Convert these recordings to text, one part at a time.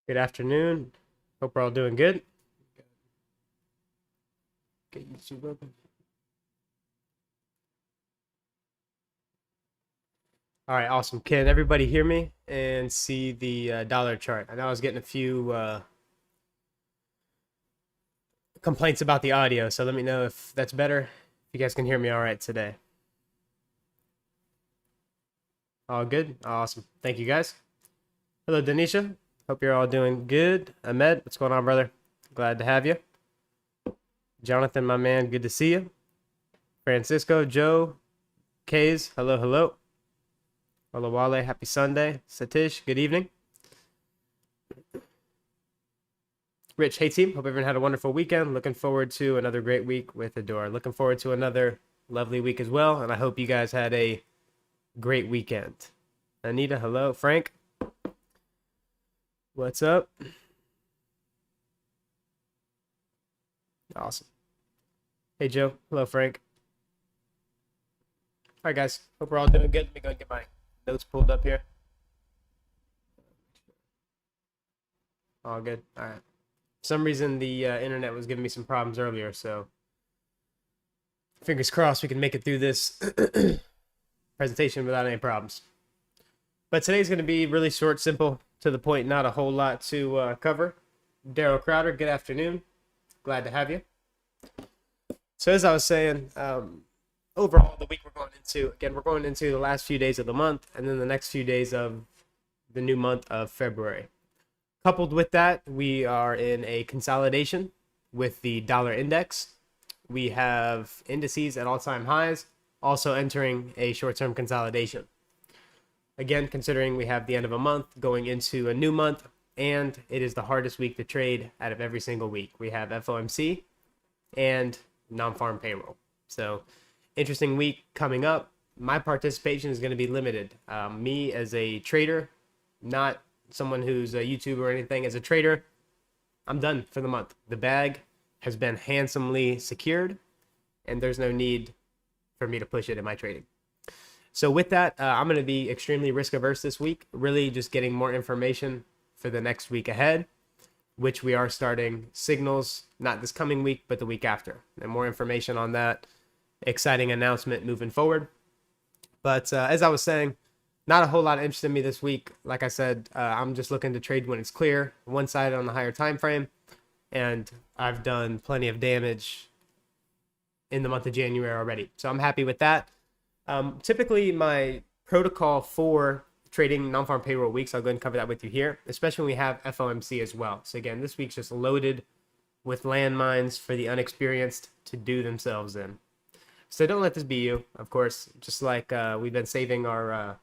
Good afternoon. Hope we're all doing good. Get YouTube open. All right, awesome. Can everybody hear me and see the dollar chart? I know I was getting a few complaints about the audio, so let me know if that's better. If you guys can hear me all right today. All good? Awesome. Thank you, guys. Hello, Denisha. Hope you're all doing good. Ahmed, what's going on, brother? Glad to have you. Jonathan, my man, good to see you. Francisco, Joe, Kays, hello, hello. Olawale, happy Sunday. Satish, good evening. Rich, hey team. Hope everyone had a wonderful weekend. Looking forward to another great week with Adore. Looking forward to another lovely week as well. And I hope you guys had a great weekend. Anita, hello. Frank, what's up? Awesome. Hey Joe, hello Frank. All right, guys. Hope we're all doing good. Let me go and get my notes pulled up here. All good. All right. For some reason, the internet was giving me some problems earlier, so fingers crossed we can make it through this presentation without any problems. But today's going to be really short, simple, to the point, not a whole lot to cover. Daryl Crowder, good afternoon. Glad to have you. So as I was saying, overall, the week we're going into, again, we're going into the last few days of the month and then the next few days of the new month of February. Coupled with that, we are in a consolidation with the dollar index. We have indices at all-time highs, also entering a short-term consolidation. Again, considering we have the end of a month going into a new month, and it is the hardest week to trade out of every single week. We have FOMC and non-farm payroll. So interesting week coming up. My participation is going to be limited. Me as a trader, not someone who's a YouTuber or anything, as a trader, I'm done for the month. The bag has been handsomely secured, and there's no need for me to push it in my trading. So with that, I'm going to be extremely risk averse this week, really just getting more information for the next week ahead, which we are starting signals, not this coming week, but the week after. And more information on that exciting announcement moving forward. But as I was saying, not a whole lot of interest in me this week. Like I said, I'm just looking to trade when it's clear, one-sided on the higher time frame, and I've done plenty of damage in the month of January already. So I'm happy with that. Typically, my protocol for trading non-farm payroll weeks, I'll go ahead and cover that with you here, especially when we have FOMC as well. So again, this week's just loaded with landmines for the unexperienced to do themselves in. So don't let this be you, of course, just like we've been saving our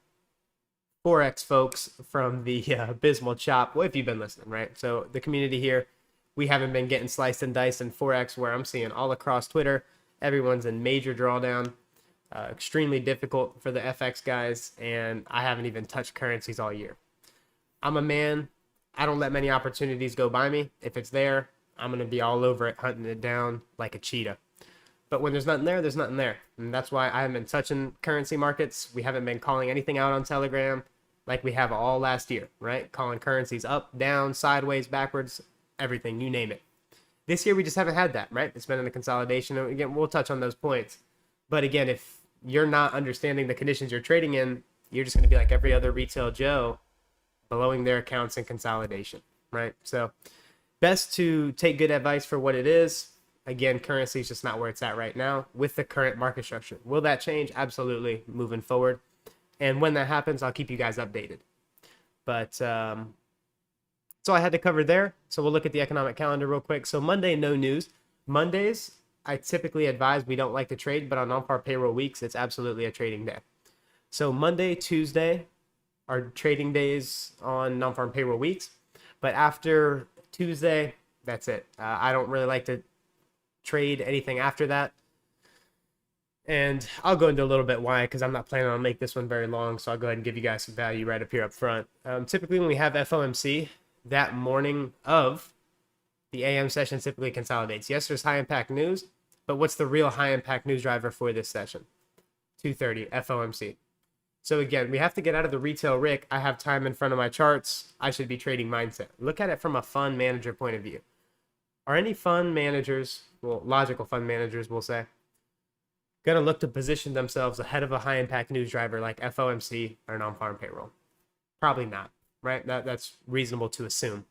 Forex folks from the abysmal chop. Well, if you've been listening, right? So the community here, we haven't been getting sliced and diced in Forex, where I'm seeing all across Twitter, everyone's in major drawdown. Extremely difficult for the FX guys, and I haven't even touched currencies all year. I'm a man. I don't let many opportunities go by me. If it's there, I'm going to be all over it, hunting it down like a cheetah. But when there's nothing there, there's nothing there. And that's why I haven't been touching currency markets. We haven't been calling anything out on Telegram like we have all last year, right? Calling currencies up, down, sideways, backwards, everything, you name it. This year, we just haven't had that, right? It's been in the consolidation. And again, we'll touch on those points. But again, if you're not understanding the conditions you're trading in, you're just going to be like every other retail Joe, blowing their accounts in consolidation, right? So best to take good advice for what it is. Again, currency is just not where it's at right now with the current market structure. Will that change? Absolutely, moving forward. And when that happens, I'll keep you guys updated. But so I had to cover there. So we'll look at the economic calendar real quick. So Monday, no news. Mondays, I typically advise we don't like to trade, but on non-par payroll weeks, it's absolutely a trading day. So Monday, Tuesday are trading days on non-farm payroll weeks. But after Tuesday, that's it. I don't really like to trade anything after that. And I'll go into a little bit why, because I'm not planning on make this one very long. So I'll go ahead and give you guys some value right up here up front. Typically, when we have FOMC, that morning of the AM session typically consolidates. Yes, there's high impact news, but what's the real high impact news driver for this session? 2:30 FOMC. So again, we have to get out of the retail Rick, I have time in front of my charts, I should be trading mindset. Look at it from a fund manager point of view. Are any fund managers, well, logical fund managers, we'll say, going to look to position themselves ahead of a high impact news driver like FOMC or non-farm payroll? Probably not, right? That's reasonable to assume.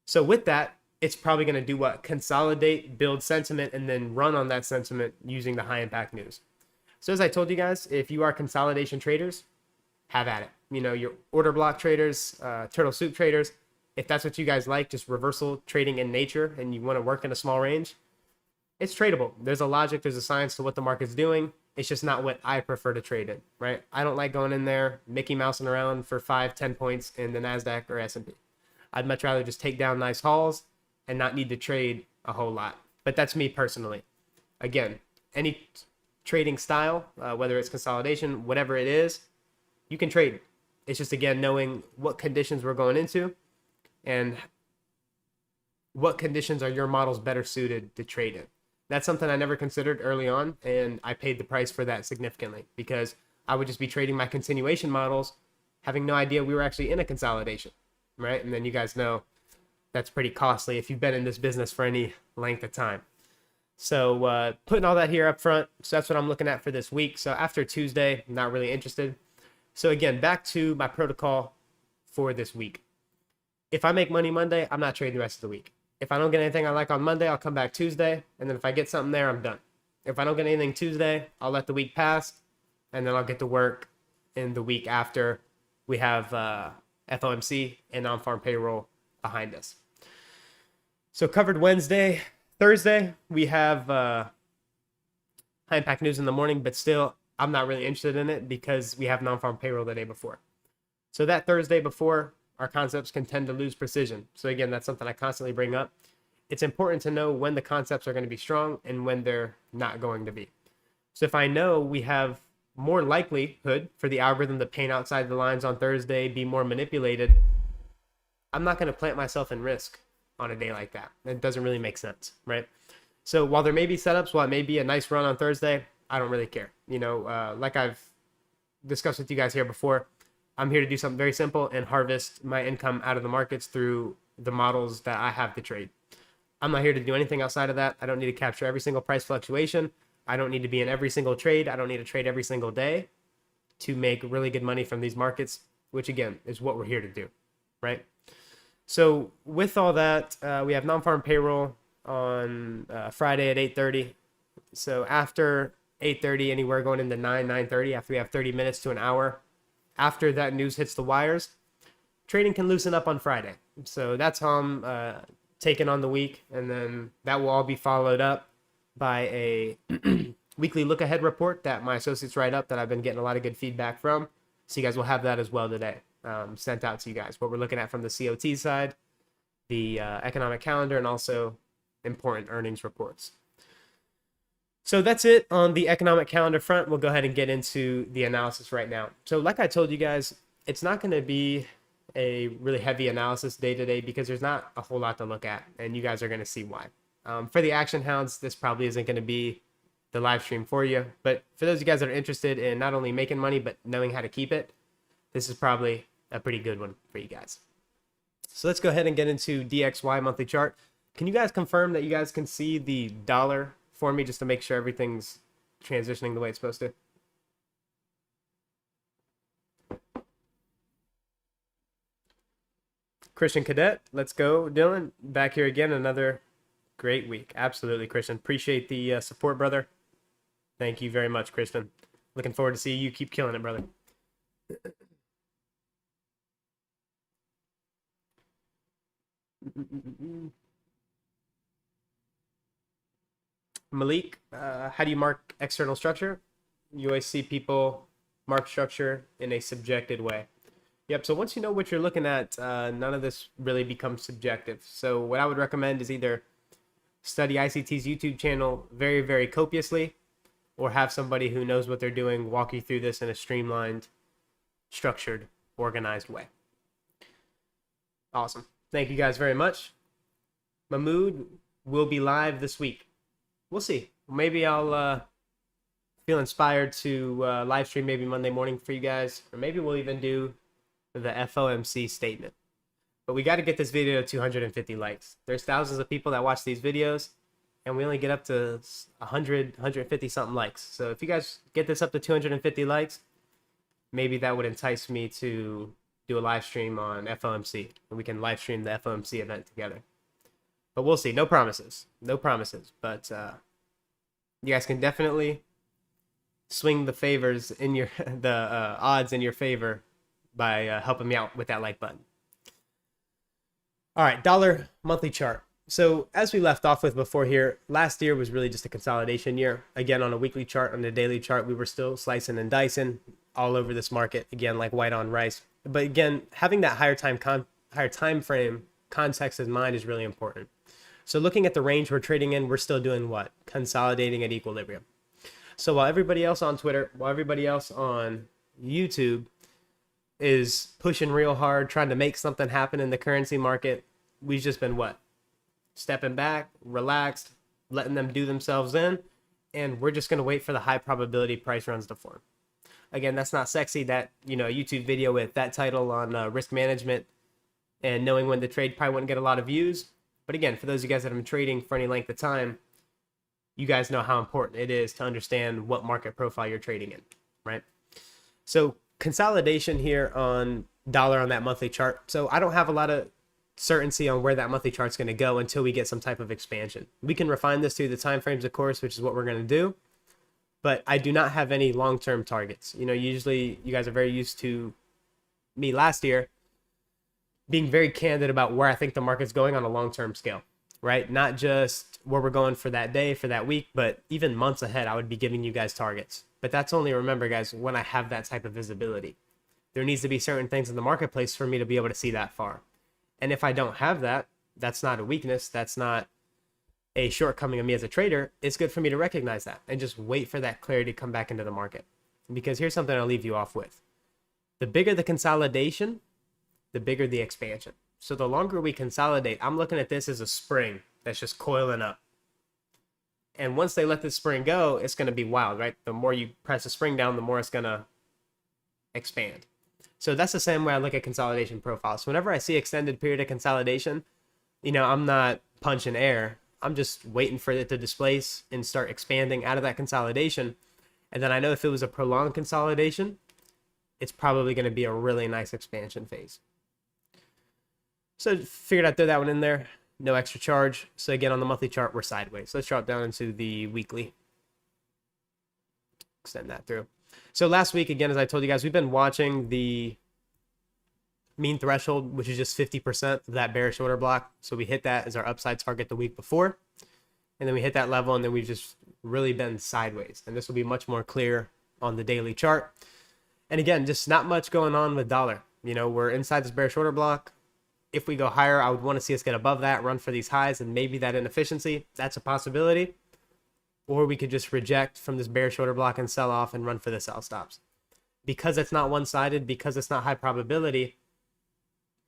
So with that, it's probably going to do what? Consolidate, build sentiment, and then run on that sentiment using the high impact news. So as I told you guys, if you are consolidation traders, have at it. You know, your order block traders, turtle soup traders, if that's what you guys like, just reversal trading in nature, and you want to work in a small range, it's tradable. There's a logic, there's a science to what the market's doing. It's just not what I prefer to trade in, right? I don't like going in there, Mickey Mousing around for 5-10 points in the NASDAQ or S&P. I'd much rather just take down nice hauls and not need to trade a whole lot. But that's me personally. Again, any trading style, whether it's consolidation, whatever it is, you can trade. It's just, again, knowing what conditions we're going into and what conditions are your models better suited to trade in. That's something I never considered early on, and I paid the price for that significantly because I would just be trading my continuation models, having no idea we were actually in a consolidation, right? And then you guys know that's pretty costly if you've been in this business for any length of time. So putting all that here up front, so that's what I'm looking at for this week. So after Tuesday, I'm not really interested. So again, back to my protocol for this week. If I make money Monday, I'm not trading the rest of the week. If I don't get anything I like on Monday, I'll come back Tuesday. And then if I get something there, I'm done. If I don't get anything Tuesday, I'll let the week pass. And then I'll get to work in the week after we have FOMC and non-farm payroll behind us. So covered Wednesday. Thursday, we have high impact news in the morning, but still, I'm not really interested in it because we have non-farm payroll the day before. So that Thursday before, our concepts can tend to lose precision. So again, that's something I constantly bring up. It's important to know when the concepts are going to be strong and when they're not going to be. So if I know we have more likelihood for the algorithm to paint outside the lines on Thursday, be more manipulated, I'm not going to plant myself in risk on a day like that. It doesn't really make sense, right? So while there may be setups, while it may be a nice run on Thursday, I don't really care. You know, like I've discussed with you guys here before, I'm here to do something very simple and harvest my income out of the markets through the models that I have to trade. I'm not here to do anything outside of that. I don't need to capture every single price fluctuation. I don't need to be in every single trade. I don't need to trade every single day to make really good money from these markets, which again is what we're here to do, right? So with all that, we have non-farm payroll on Friday at 8:30. So after 8:30, anywhere going into 9:30, after we have 30 minutes to an hour, after that news hits the wires, trading can loosen up on Friday. So that's how I'm taking on the week. And then that will all be followed up by a weekly look ahead report that my associates write up that I've been getting a lot of good feedback from. So you guys will have that as well today, sent out to you guys. What we're looking at from the COT side, the economic calendar, and also important earnings reports. So that's it on the economic calendar front. We'll go ahead and get into the analysis right now. So like I told you guys, it's not going to be a really heavy analysis day to day because there's not a whole lot to look at, and you guys are going to see why. For the action hounds, this probably isn't going to be the live stream for you, but for those of you guys that are interested in not only making money but knowing how to keep it, this is probably a pretty good one for you guys. So let's go ahead and get into DXY monthly chart. Can you guys confirm that you guys can see the dollar for me just to make sure everything's transitioning the way it's supposed to? Christian Cadet, let's go. Dylan, back here again, another great week. Absolutely, Christian. Appreciate the support, brother. Thank you very much, Christian. Looking forward to see you keep killing it, brother. Malik, how do you mark external structure? You always see people mark structure in a subjected way. Yep, so once you know what you're looking at, none of this really becomes subjective. So what I would recommend is either study ICT's YouTube channel very, very copiously, or have somebody who knows what they're doing walk you through this in a streamlined, structured, organized way. Awesome. Thank you guys very much. Mahmood will be live this week. We'll see. Maybe I'll feel inspired to live stream maybe Monday morning for you guys, or maybe we'll even do the FOMC statement. But we got to get this video to 250 likes. There's thousands of people that watch these videos, and we only get up to 100, 150 something likes. So if you guys get this up to 250 likes, maybe that would entice me to do a live stream on FOMC, and we can live stream the FOMC event together. But we'll see. No promises. No promises. But you guys can definitely swing the favors in your odds in your favor by helping me out with that like button. All right, dollar monthly chart. So as we left off with before here, last year was really just a consolidation year. Again, on a weekly chart, on a daily chart, we were still slicing and dicing all over this market, again, like white on rice. But again, having that higher time frame context in mind is really important. So looking at the range we're trading in, we're still doing what? Consolidating at equilibrium. So while everybody else on Twitter, while everybody else on YouTube is pushing real hard, trying to make something happen in the currency market, we've just been what? Stepping back, relaxed, letting them do themselves in, and we're just going to wait for the high probability price runs to form. Again, that's not sexy. That, you know, a YouTube video with that title on risk management and knowing when to trade probably wouldn't get a lot of views. But again, for those of you guys that have been trading for any length of time, you guys know how important it is to understand what market profile you're trading in, right? So consolidation here on dollar on that monthly chart. So I don't have a lot of certainty on where that monthly chart's going to go until we get some type of expansion. We can refine this through the time frames, of course, which is what we're going to do. But I do not have any long-term targets. You know, usually you guys are very used to me last year being very candid about where I think the market's going on a long-term scale, right? Not just where we're going for that day, for that week, but even months ahead, I would be giving you guys targets. But that's only, remember, guys, when I have that type of visibility. There needs to be certain things in the marketplace for me to be able to see that far. And if I don't have that, that's not a weakness. That's not a shortcoming of me as a trader. It's good for me to recognize that and just wait for that clarity to come back into the market. Because here's something I'll leave you off with. The bigger the consolidation, the bigger the expansion. So the longer we consolidate, I'm looking at this as a spring that's just coiling up. And once they let this spring go, it's going to be wild, right? The more you press the spring down, the more it's going to expand. So that's the same way I look at consolidation profiles. So whenever I see extended period of consolidation, you know, I'm not punching air. I'm just waiting for it to displace and start expanding out of that consolidation. And then I know if it was a prolonged consolidation, it's probably going to be a really nice expansion phase. So figured I'd throw that one in there. No extra charge. So again, on the monthly chart, we're sideways. So let's drop down into the weekly. Extend that through. So last week, again, as I told you guys, we've been watching the mean threshold, which is just 50% of that bearish order block. So we hit that as our upside target the week before. And then we hit that level, and then we've just really been sideways. And this will be much more clear on the daily chart. And again, just not much going on with dollar. You know, we're inside this bearish order block. If we go higher, I would want to see us get above that, run for these highs, and maybe that inefficiency. That's a possibility. Or we could just reject from this bearish order block and sell off and run for the sell stops. Because it's not one-sided, because it's not high probability,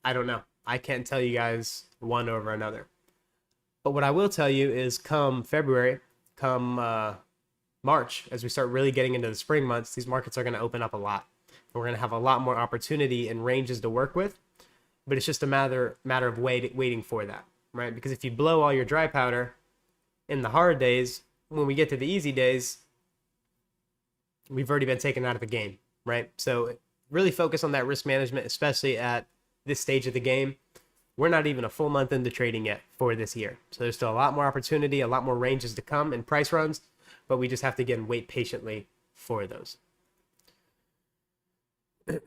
I don't know. I can't tell you guys one over another. But what I will tell you is come February, come March, as we start really getting into the spring months, these markets are going to open up a lot. We're going to have a lot more opportunity and ranges to work with. But it's just a matter of waiting for that, right? Because if you blow all your dry powder in the hard days, when we get to the easy days, we've already been taken out of the game, right? So really focus on that risk management, especially at this stage of the game. We're not even a full month into trading yet for this year. So there's still a lot more opportunity, a lot more ranges to come in price runs, but we just have to, again, wait patiently for those. All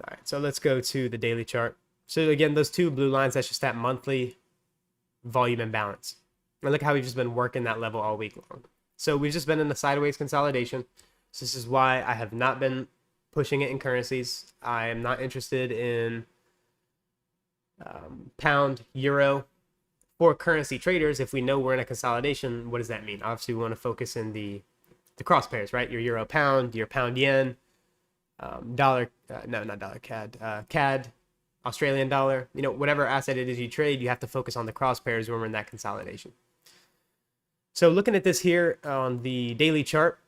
right, so let's go to the daily chart. So again, those two blue lines, that's just that monthly volume imbalance. And look how we've just been working that level all week long. So we've just been in the sideways consolidation. So this is why I have not been pushing it in currencies. I am not interested in pound, euro. For currency traders, if we know we're in a consolidation, what does that mean? Obviously, we want to focus in the cross pairs, right? Your euro pound, your pound yen, dollar, no, not dollar, CAD, Australian dollar, you know, whatever asset it is you trade, you have to focus on the cross pairs when we're in that consolidation. So looking at this here on the daily chart,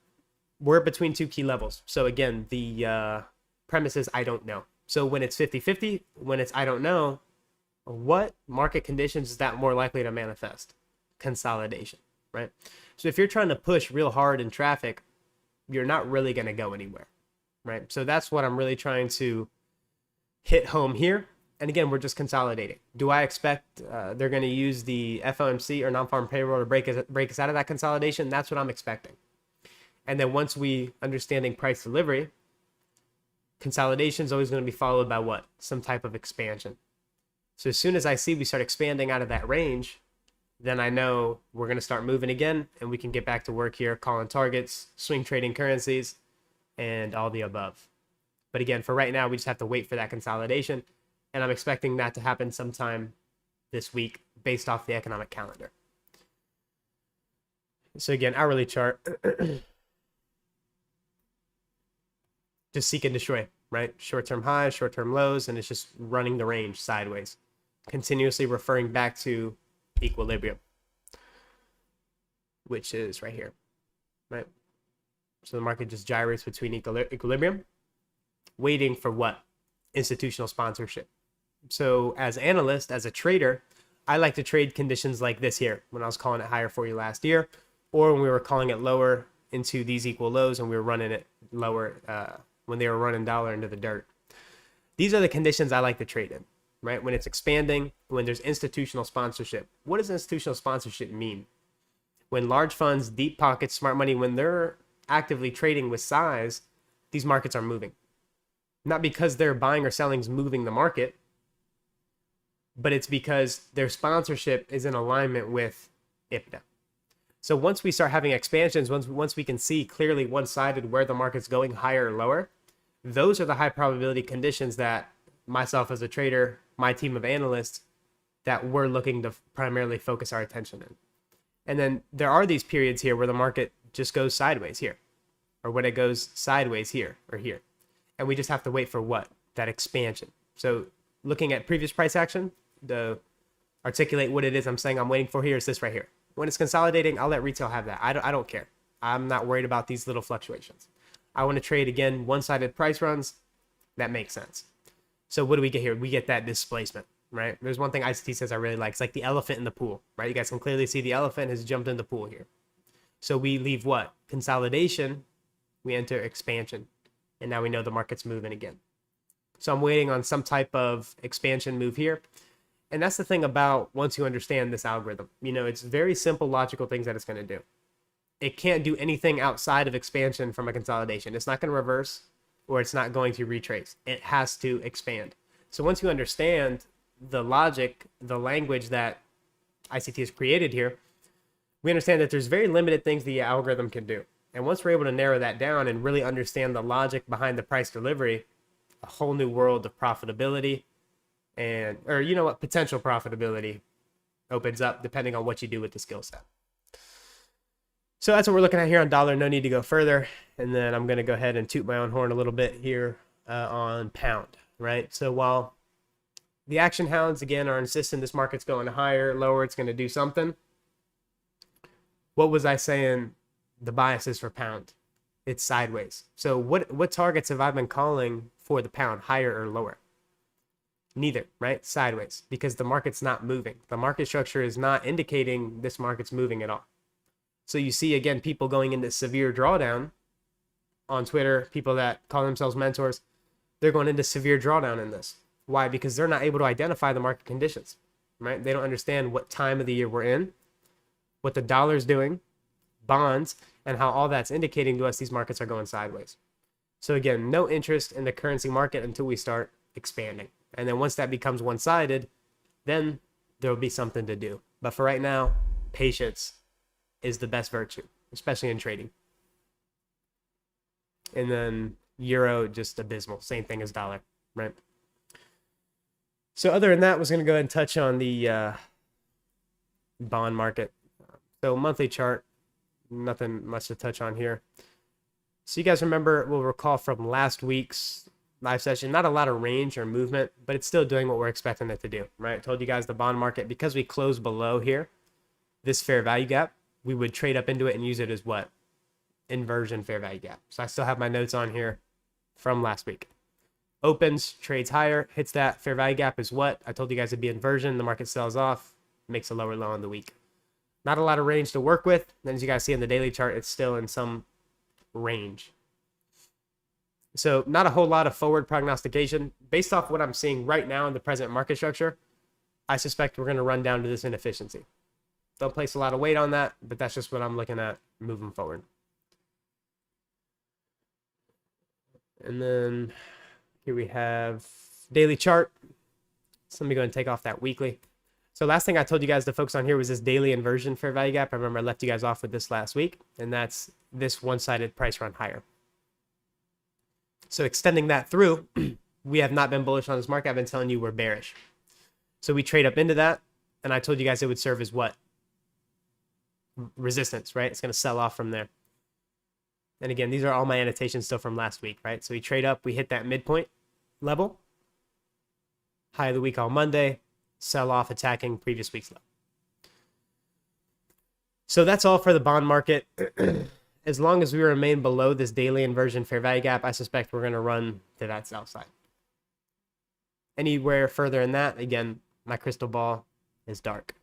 we're between two key levels. So again, the premise is I don't know. So when it's 50-50, when it's I don't know, what market conditions is that more likely to manifest? Consolidation, right? So if you're trying to push real hard in traffic, you're not really going to go anywhere, right? So that's what I'm really trying to hit home here. And again, we're just consolidating. Do I expect they're going to use the FOMC or non-farm payroll to break us out of that consolidation? That's what I'm expecting. And then once we understanding price delivery, consolidation is always going to be followed by what? Some type of expansion. So as soon as I see we start expanding out of that range, then I know we're going to start moving again, and we can get back to work here, calling targets, swing trading currencies, and all the above. But again, for right now, we just have to wait for that consolidation, and I'm expecting that to happen sometime this week based off the economic calendar. So again, hourly chart, just seek and destroy, right? Short-term highs, short-term lows, and it's just running the range sideways, continuously referring back to equilibrium, which is right here, right? So the market just gyrates between equilibrium, waiting for what? Institutional sponsorship. So as analyst, as a trader, I like to trade conditions like this here, when I was calling it higher for you last year, or when we were calling it lower into these equal lows and we were running it lower when they were running dollar into the dirt. These are the conditions I like to trade in, right? When it's expanding, when there's institutional sponsorship. What does institutional sponsorship mean? When large funds, deep pockets, smart money, when they're actively trading with size, these markets are moving. Not because their buying or selling is moving the market, but it's because their sponsorship is in alignment with IPDA. So once we start having expansions, once we can see clearly one-sided where the market's going, higher or lower, those are the high probability conditions that myself as a trader, my team of analysts, that we're looking to primarily focus our attention in. And then there are these periods here where the market just goes sideways here, or when it goes sideways here or here. And we just have to wait for what? That expansion. So looking at previous price action, to articulate what it is I'm saying I'm waiting for here is this right here. When it's consolidating, I'll let retail have that. I don't care. I'm not worried about these little fluctuations. I want to trade, again, one-sided price runs. That makes sense. So what do we get here? We get that displacement, right? There's one thing ICT says I really like. It's like the elephant in the pool, right? You guys can clearly see the elephant has jumped in the pool here. So we leave what? Consolidation. We enter expansion. And now we know the market's moving again. So I'm waiting on some type of expansion move here. And that's the thing about once you understand this algorithm. You know, it's very simple, logical things that it's going to do. It can't do anything outside of expansion from a consolidation. It's not going to reverse, or it's not going to retrace. It has to expand. So once you understand the logic, the language that ICT has created here, we understand that there's very limited things the algorithm can do. And once we're able to narrow that down and really understand the logic behind the price delivery, a whole new world of profitability and, or you know what, potential profitability opens up depending on what you do with the skill set. So that's what we're looking at here on dollar. No need to go further. And then I'm going to go ahead and toot my own horn a little bit here on pound, right? So while the action hounds, again, are insisting this market's going higher, lower, it's going to do something. What was I saying the bias is for pound? It's sideways. So what targets have I been calling for the pound, higher or lower? Neither, right? Sideways, because the market's not moving. The market structure is not indicating this market's moving at all. So you see, again, people going into severe drawdown on Twitter, people that call themselves mentors, they're going into severe drawdown in this. Why? Because they're not able to identify the market conditions, right? They don't understand what time of the year we're in, what the dollar's doing, bonds, and how all that's indicating to us these markets are going sideways. So again, no interest in the currency market until we start expanding. And then once that becomes one-sided, then there'll be something to do. But for right now, patience is the best virtue, especially in trading. And then euro, just abysmal. Same thing as dollar, right? So other than that, I was going to go ahead and touch on the bond market. So monthly chart, nothing much to touch on here. So you guys will recall from last week's live session, not a lot of range or movement, but it's still doing what we're expecting it to do, right? I told you guys the bond market, because we closed below here, this fair value gap, we would trade up into it and use it as what? inversion fair value gap. So I still have my notes on here from last week. Opens, trades higher, hits that fair value gap is what? I told you guys it'd be inversion. The market sells off, makes a lower low on the week. Not a lot of range to work with. Then as you guys see in the daily chart, it's still in some range. So not a whole lot of forward prognostication. Based off what I'm seeing right now in the present market structure, I suspect we're going to run down to this inefficiency. Don't place a lot of weight on that, but that's just what I'm looking at moving forward. And then here we have daily chart. So let me go and take off that weekly. So last thing I told you guys to focus on here was this daily inversion fair value gap. I remember I left you guys off with this last week, and that's this one-sided price run higher. So extending that through, we have not been bullish on this market. I've been telling you we're bearish. So we trade up into that, and I told you guys it would serve as what? Resistance, right? It's going to sell off from there. And again, these are all my annotations still from last week, right? So we trade up, we hit that midpoint level. High of the week on Monday, sell off attacking previous week's low. So that's all for the bond market. As long as we remain below this daily inversion fair value gap, I suspect we're going to run to that south side. Anywhere further in that, again, my crystal ball is dark.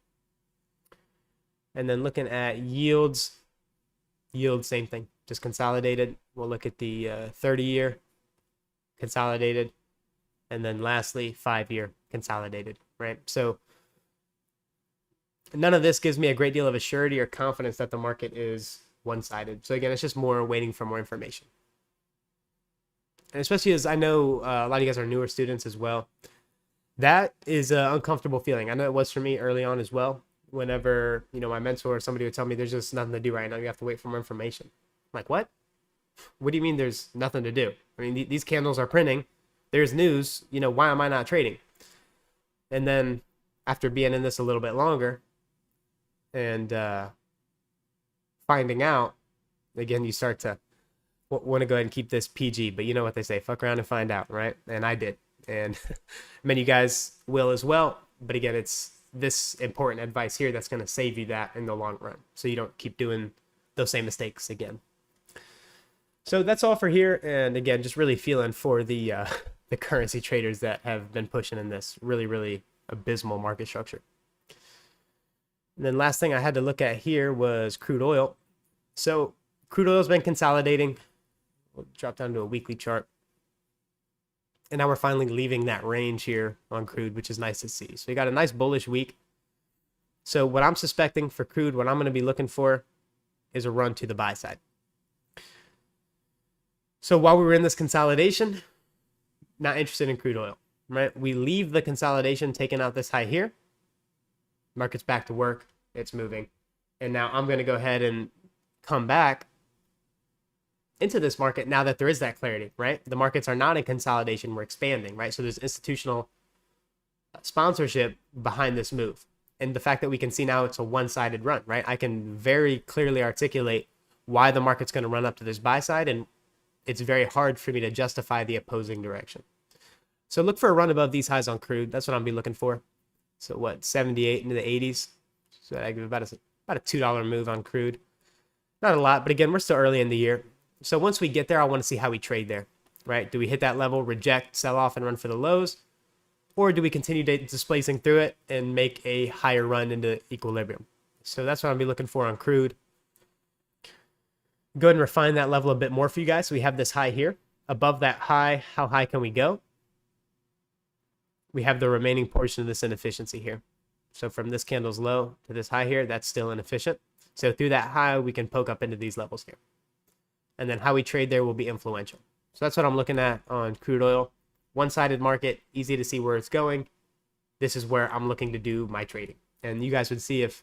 And then looking at yields, same thing, just consolidated. We'll look at the 30-year consolidated. And then lastly, 5-year consolidated, right? So none of this gives me a great deal of assurity or confidence that the market is one-sided. So again, it's just more waiting for more information. And especially as I know a lot of you guys are newer students as well, that is an uncomfortable feeling. I know it was for me early on as well. Whenever, you know, my mentor or somebody would tell me there's just nothing to do right now, you have to wait for more information. I'm like, what? What do you mean there's nothing to do? I mean, these candles are printing. There's news. You know, why am I not trading? And then after being in this a little bit longer and finding out, again, you start to want to go ahead and keep this PG. But you know what they say, fuck around and find out, right? And I did. And many of you guys will as well. But again, it's this important advice here that's going to save you that in the long run, so you don't keep doing those same mistakes again. So that's all for here. And again, just really feeling for the currency traders that have been pushing in this really abysmal market structure. And then last thing I had to look at here was crude oil. So crude oil has been consolidating. We'll drop down to a weekly chart. And now we're finally leaving that range here on crude, which is nice to see. So we got a nice bullish week. So what I'm suspecting for crude, what I'm going to be looking for is a run to the buy side. So while we were in this consolidation, not interested in crude oil, right? We leave the consolidation, taking out this high here. Market's back to work. It's moving. And now I'm going to go ahead and come back into this market now that there is that clarity, right? The markets are not in consolidation, we're expanding, right? So there's institutional sponsorship behind this move. And the fact that we can see now it's a one-sided run, right? I can very clearly articulate why the market's going to run up to this buy side, and it's very hard for me to justify the opposing direction. So look for a run above these highs on crude. That's what I'll be looking for. So what, 78 into the 80s? So I give about a $2 move on crude. Not a lot, but again, we're still early in the year. So once we get there, I want to see how we trade there, right? Do we hit that level, reject, sell off, and run for the lows? Or do we continue displacing through it and make a higher run into equilibrium? So that's what I'll be looking for on crude. Go ahead and refine that level a bit more for you guys. So we have this high here. Above that high, how high can we go? We have the remaining portion of this inefficiency here. So from this candle's low to this high here, that's still inefficient. So through that high, we can poke up into these levels here. And then how we trade there will be influential. So that's what I'm looking at on crude oil. One-sided market, easy to see where it's going. This is where I'm looking to do my trading. And you guys would see if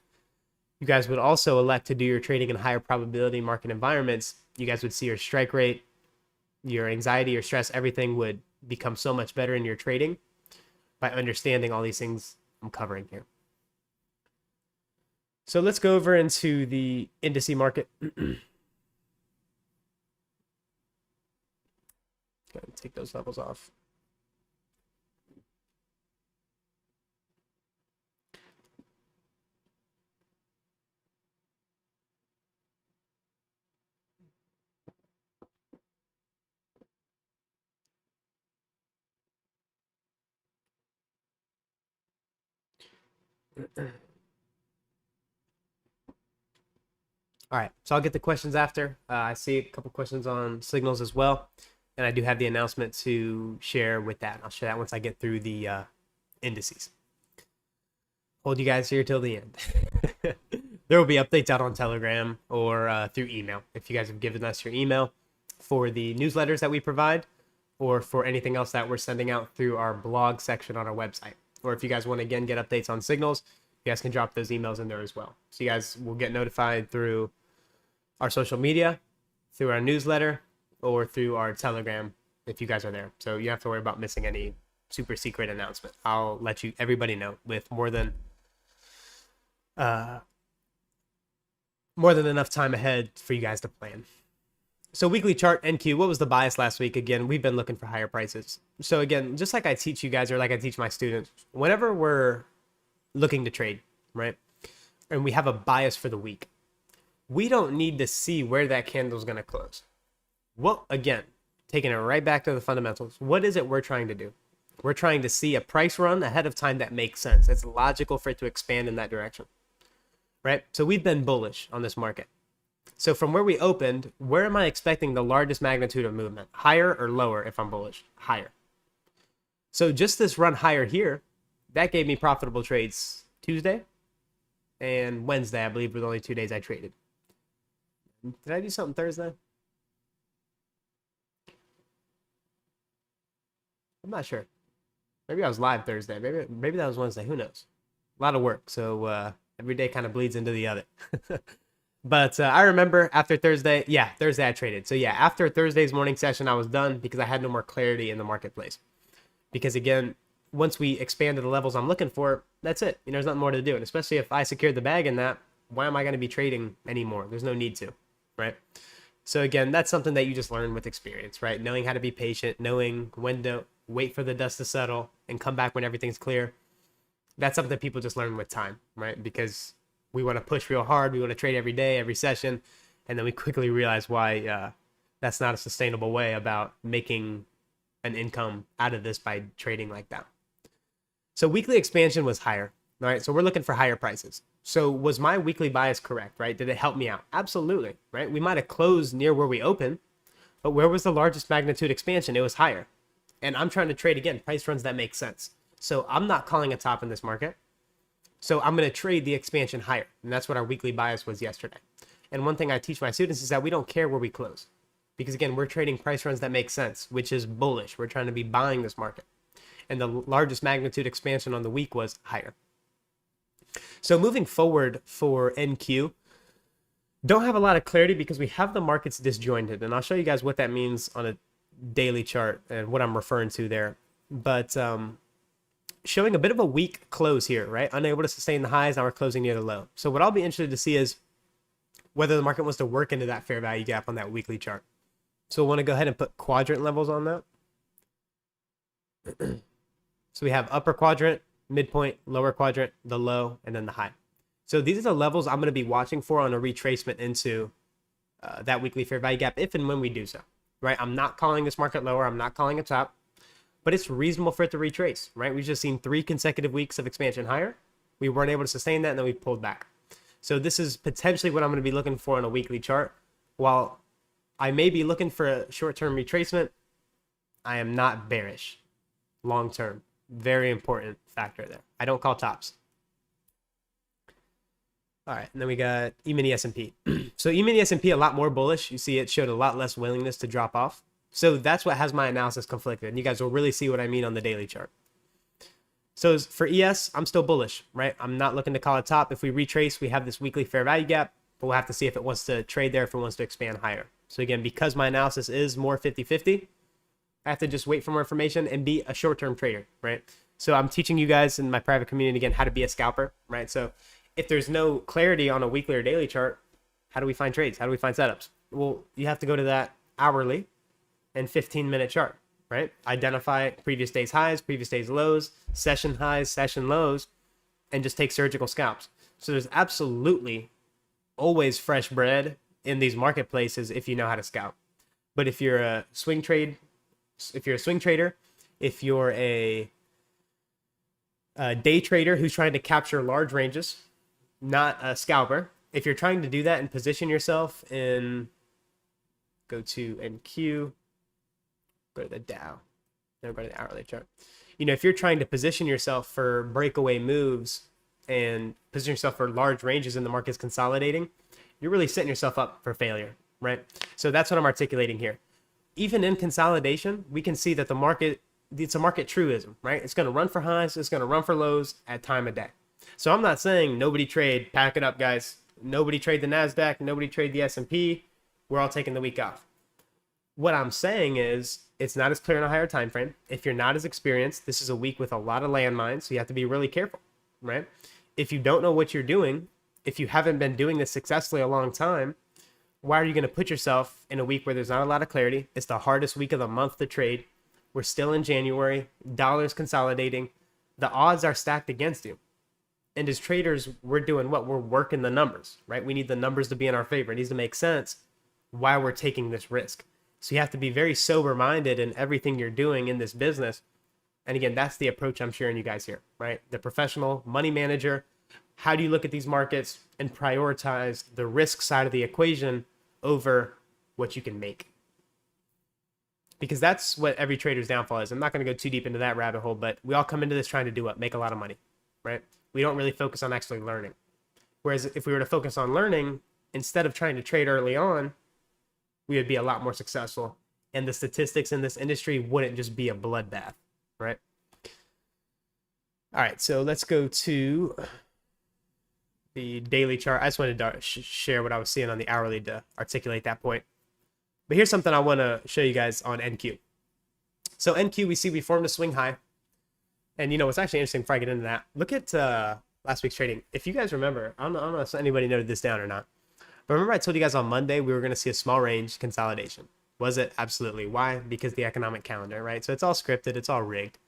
you guys would also elect to do your trading in higher probability market environments, you guys would see your strike rate, your anxiety, your stress, everything would become so much better in your trading by understanding all these things I'm covering here. So let's go over into the indice market. Go ahead and take those levels off. All right, so I'll get the questions after. I see a couple questions on signals as well, and I do have the announcement to share with that. I'll share that once I get through the indices. Hold you guys here till the end. There will be updates out on Telegram or through email if you guys have given us your email for the newsletters that we provide or for anything else that we're sending out through our blog section on our website. Or if you guys want to, again, get updates on signals, you guys can drop those emails in there as well. So you guys will get notified through our social media, through our newsletter, or through our Telegram if you guys are there. So you don't have to worry about missing any super secret announcement. I'll let everybody know with more than enough time ahead for you guys to plan. So weekly chart NQ, what was the bias last week? Again, we've been looking for higher prices. So again, just like I teach you guys or like I teach my students, whenever we're looking to trade, right? And we have a bias for the week, we don't need to see where that candle is going to close. Well, again, taking it right back to the fundamentals, what is it we're trying to do? We're trying to see a price run ahead of time that makes sense. It's logical for it to expand in that direction, right? So we've been bullish on this market. So from where we opened, where am I expecting the largest magnitude of movement? Higher or lower if I'm bullish? Higher. So just this run higher here, that gave me profitable trades Tuesday and Wednesday, I believe, were the only 2 days I traded. Did I do something Thursday? I'm not sure. Maybe I was live Thursday. Maybe that was Wednesday. Who knows? A lot of work. So every day kind of bleeds into the other. But I remember after Thursday, Thursday I traded. So yeah, after Thursday's morning session, I was done because I had no more clarity in the marketplace. Because again, once we expanded the levels I'm looking for, that's it. There's nothing more to do. And especially if I secured the bag in that, why am I going to be trading anymore? There's no need to, right? So again, that's something that you just learn with experience, right? Knowing how to be patient, knowing when to wait for the dust to settle and come back when everything's clear. That's something that people just learn with time, right? Because we want to push real hard. We want to trade every day, every session. And then we quickly realize why that's not a sustainable way about making an income out of this by trading like that. So weekly expansion was higher. All right. So we're looking for higher prices. So was my weekly bias correct, right? Did it help me out? Absolutely, right? We might have closed near where we opened, but where was the largest magnitude expansion? It was higher. And I'm trying to trade, again, price runs that make sense. So I'm not calling a top in this market. So I'm going to trade the expansion higher. And that's what our weekly bias was yesterday. And one thing I teach my students is that we don't care where we close. Because again, we're trading price runs that make sense, which is bullish. We're trying to be buying this market. And the largest magnitude expansion on the week was higher. So moving forward for NQ, don't have a lot of clarity because we have the markets disjointed. And I'll show you guys what that means on a daily chart and what I'm referring to there. But showing a bit of a weak close here, right? Unable to sustain the highs, now we're closing near the low. So what I'll be interested to see is whether the market wants to work into that fair value gap on that weekly chart. So we'll want to go ahead and put quadrant levels on that. So we have upper quadrant, midpoint, lower quadrant, the low, and then the high. So these are the levels I'm going to be watching for on a retracement into that weekly fair value gap if and when we do so, right? I'm not calling this market lower. I'm not calling it top. But it's reasonable for it to retrace, right? We've just seen 3 consecutive weeks of expansion higher. We weren't able to sustain that, and then we pulled back. So this is potentially what I'm going to be looking for on a weekly chart. While I may be looking for a short-term retracement, I am not bearish long-term. Very important factor there. I don't call tops. All right, and then we got E-mini S&P. So E-mini S&P a lot more bullish. You see it showed a lot less willingness to drop off. So that's what has my analysis conflicted. And you guys will really see what I mean on the daily chart. So for ES, I'm still bullish, right? I'm not looking to call it top. If we retrace, we have this weekly fair value gap, but we'll have to see if it wants to trade there, if it wants to expand higher. So again, because my analysis is more 50-50, I have to just wait for more information and be a short-term trader, right? So I'm teaching you guys in my private community, again, how to be a scalper, right? So if there's no clarity on a weekly or daily chart, how do we find trades? How do we find setups? Well, you have to go to that hourly and 15-minute chart, right? Identify previous day's highs, previous day's lows, session highs, session lows, and just take surgical scalps. So there's absolutely always fresh bread in these marketplaces if you know how to scalp. But if you're a swing trader, if you're a A day trader who's trying to capture large ranges, not a scalper. If you're trying to do that and position yourself in, go to NQ, go to the Dow, then go to the hourly chart. You know, if you're trying to position yourself for breakaway moves and position yourself for large ranges and the market's consolidating, you're really setting yourself up for failure, right? So that's what I'm articulating here. Even in consolidation, we can see that the market, it's a market truism, right? It's going to run for highs, it's going to run for lows at time of day. So I'm not saying nobody trade, pack it up, guys. Nobody trade the NASDAQ, nobody trade the S&P. We're all taking the week off. What I'm saying is it's not as clear in a higher time frame. If you're not as experienced, this is a week with a lot of landmines, so you have to be really careful, right? If you don't know what you're doing, if you haven't been doing this successfully a long time, why are you going to put yourself in a week where there's not a lot of clarity? It's the hardest week of the month to trade. We're still in January. Dollars consolidating. The odds are stacked against you. And as traders, we're doing what? We're working the numbers, right? We need the numbers to be in our favor. It needs to make sense why we're taking this risk. So you have to be very sober-minded in everything you're doing in this business. And again, that's the approach I'm sharing you guys here, right? The professional money manager. How do you look at these markets and prioritize the risk side of the equation over what you can make? Because that's what every trader's downfall is. I'm not going to go too deep into that rabbit hole, but we all come into this trying to do what? Make a lot of money, right? We don't really focus on actually learning. Whereas if we were to focus on learning, instead of trying to trade early on, we would be a lot more successful. And the statistics in this industry wouldn't just be a bloodbath, right? All right, so let's go to the daily chart. I just wanted to share what I was seeing on the hourly to articulate that point. But here's something I want to show you guys on NQ. So NQ, we see we formed a swing high. And you know, what's actually interesting before I get into that, look at last week's trading. If you guys remember, I don't know if anybody noted this down or not, but remember I told you guys on Monday we were going to see a small range consolidation. Was it? Absolutely. Why? Because the economic calendar, right? So it's all scripted, it's all rigged.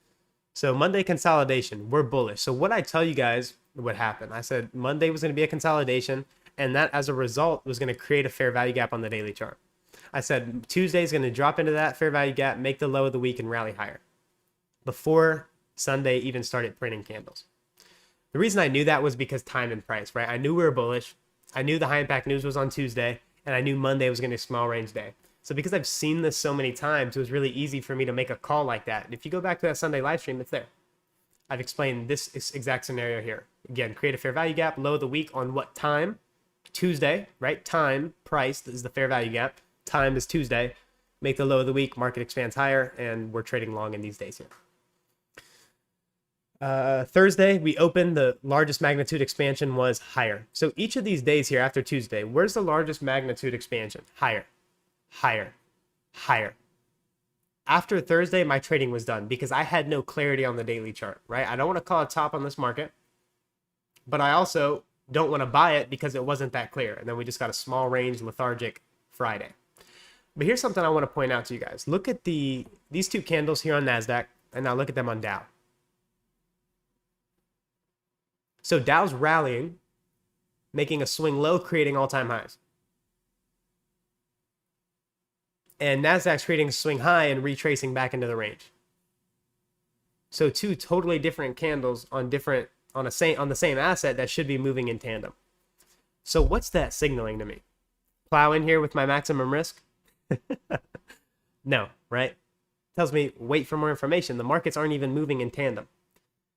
So Monday consolidation, we're bullish. So what I tell you guys would happen, I said Monday was going to be a consolidation, and that as a result was going to create a fair value gap on the daily chart. I said Tuesday is going to drop into that fair value gap, make the low of the week, and rally higher before Sunday even started printing candles. The reason I knew that was because time and price, right? I knew we were bullish. I knew the high impact news was on Tuesday, and I knew Monday was going to be a small range day. So because I've seen this so many times, it was really easy for me to make a call like that. And if you go back to that Sunday live stream, it's there. I've explained this exact scenario here. Again, create a fair value gap, low of the week on what time? Tuesday, right? Time, price is the fair value gap. Time is Tuesday. Make the low of the week, market expands higher, and we're trading long in these days here. Thursday, we opened, the largest magnitude expansion was higher. So each of these days here after Tuesday, where's the largest magnitude expansion? Higher, higher, higher. After Thursday, my trading was done because I had no clarity on the daily chart, right? I don't want to call a top on this market, but I also don't want to buy it because it wasn't that clear. And then we just got a small range lethargic Friday. But here's something I want to point out to you guys. Look at these two candles here on NASDAQ, and now look at them on Dow. So Dow's rallying, making a swing low, creating all-time highs. And NASDAQ's creating a swing high and retracing back into the range. So two totally different candles on the same asset that should be moving in tandem. So what's that signaling to me? Plow in here with my maximum risk? No, right? Tells me wait for more information. The markets aren't even moving in tandem.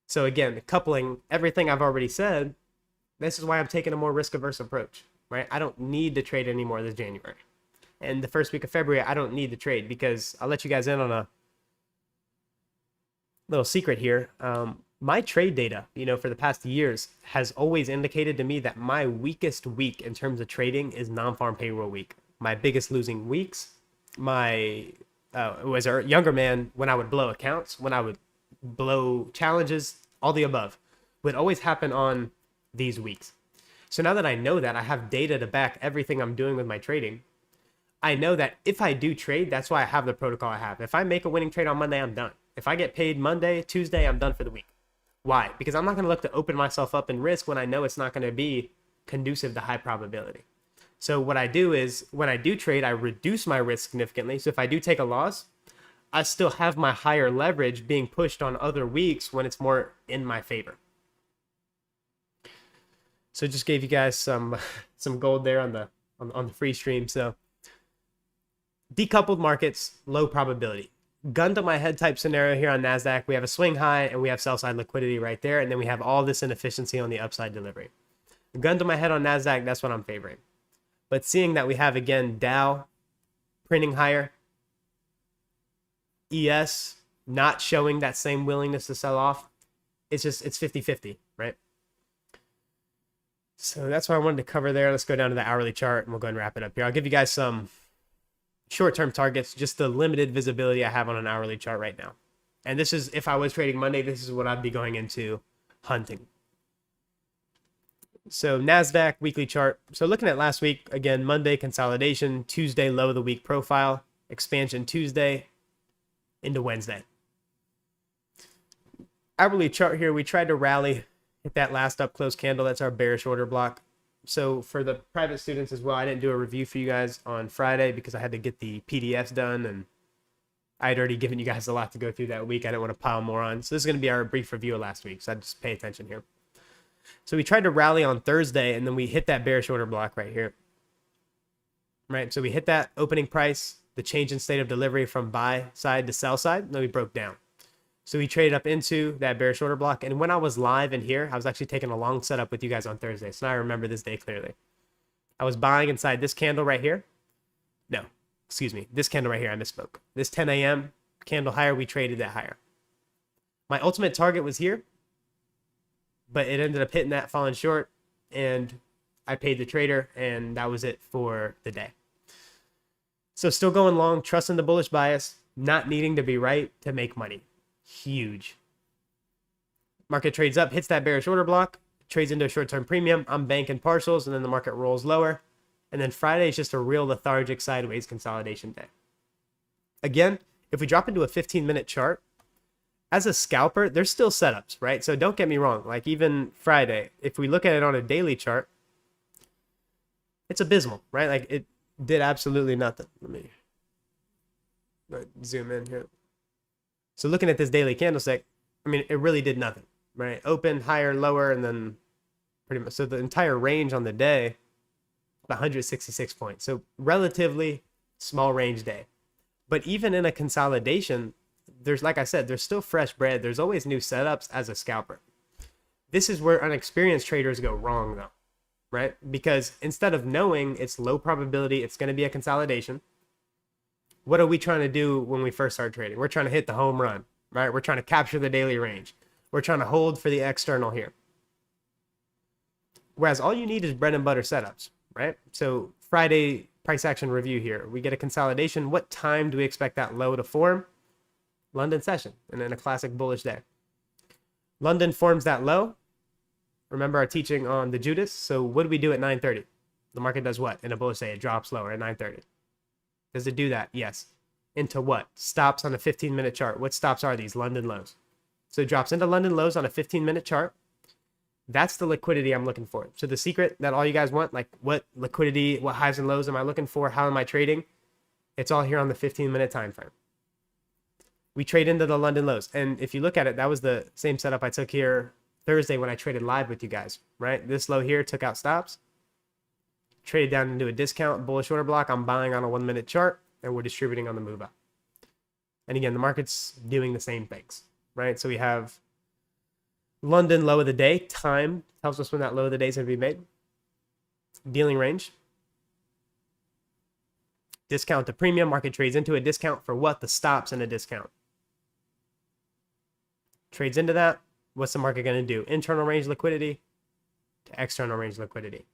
So again, coupling everything I've already said, this is why I'm taking a more risk-averse approach, right? I don't need to trade anymore this January. And the first week of February, I don't need to trade because I'll let you guys in on a little secret here. My trade data, for the past years has always indicated to me that my weakest week in terms of trading is non-farm payroll week. My biggest losing weeks, as a younger man, when I would blow accounts, when I would blow challenges, all the above, would always happen on these weeks. So now that I know that, I have data to back everything I'm doing with my trading. I know that if I do trade, that's why I have the protocol I have. If I make a winning trade on Monday, I'm done. If I get paid Monday, Tuesday, I'm done for the week. Why? Because I'm not going to look to open myself up in risk when I know it's not going to be conducive to high probability. So what I do is when I do trade, I reduce my risk significantly. So if I do take a loss, I still have my higher leverage being pushed on other weeks when it's more in my favor. So just gave you guys some gold there on the free stream. So decoupled markets, low probability. Gun to my head type scenario here on NASDAQ. We have a swing high and we have sell side liquidity right there. And then we have all this inefficiency on the upside delivery. Gun to my head on NASDAQ, that's what I'm favoring. But seeing that we have, again, Dow printing higher, ES not showing that same willingness to sell off, it's 50-50, right? So that's what I wanted to cover there. Let's go down to the hourly chart and we'll go and wrap it up here. I'll give you guys some short-term targets, just the limited visibility I have on an hourly chart right now. And this is, if I was trading Monday, this is what I'd be going into hunting. So NASDAQ weekly chart. So looking at last week, again, Monday consolidation, Tuesday low of the week profile, expansion Tuesday into Wednesday. Hourly chart here, we tried to rally, hit that last up close candle. That's our bearish order block. So for the private students as well, I didn't do a review for you guys on Friday because I had to get the PDFs done and I had already given you guys a lot to go through that week. I didn't want to pile more on. So this is going to be our brief review of last week. So I'd just pay attention here. So we tried to rally on Thursday and then we hit that bearish order block right here. Right. So we hit that opening price, the change in state of delivery from buy side to sell side. And then we broke down. So we traded up into that bearish order block. And when I was live in here, I was actually taking a long setup with you guys on Thursday. So now I remember this day clearly. I was buying inside this candle right here. No, excuse me. This candle right here, I misspoke. This 10 a.m. candle higher, we traded that higher. My ultimate target was here, but it ended up hitting that, falling short, and I paid the trader, and that was it for the day. So still going long, trusting the bullish bias, not needing to be right to make money. Huge. Market trades up, hits that bearish order block, trades into a short-term premium. I'm banking partials, and then the market rolls lower. And then Friday is just a real lethargic sideways consolidation day. Again, if we drop into a 15-minute chart, as a scalper, there's still setups, right? So don't get me wrong. Like even Friday, if we look at it on a daily chart, it's abysmal, right? Like it did absolutely nothing. Let me zoom in here. So looking at this daily candlestick, I mean, it really did nothing, right? Open, higher, lower, and then pretty much. So the entire range on the day, 166 points. So relatively small range day. But even in a consolidation, there's, like I said, there's still fresh bread. There's always new setups as a scalper. This is where unexperienced traders go wrong though, right? Because instead of knowing it's low probability, it's going to be a consolidation. What are we trying to do when we first start trading? We're trying to hit the home run, right? We're trying to capture the daily range. We're trying to hold for the external here. Whereas all you need is bread and butter setups, right? So Friday price action review here. We get a consolidation. What time do we expect that low to form? London session, and then a classic bullish day. London forms that low. Remember our teaching on the Judas. So what do we do at 9:30? The market does what? In a bullish day, it drops lower at 9:30. Does it do that? Yes. Into what? Stops on a 15-minute chart. What stops are these? London lows. So it drops into London lows on a 15-minute chart. That's the liquidity I'm looking for. So the secret that all you guys want, like what liquidity, what highs and lows am I looking for? How am I trading? It's all here on the 15-minute time frame. We trade into the London lows. And if you look at it, that was the same setup I took here Thursday when I traded live with you guys, right? This low here took out stops, traded down into a discount, bullish order block. I'm buying on a 1-minute chart, and we're distributing on the move up. And again, the market's doing the same things, right? So we have London low of the day. Time tells us when that low of the day is going to be made. Dealing range. Discount to premium. Market trades into a discount for what? The stops in a discount. Trades into that. What's the market going to do? Internal range liquidity to external range liquidity.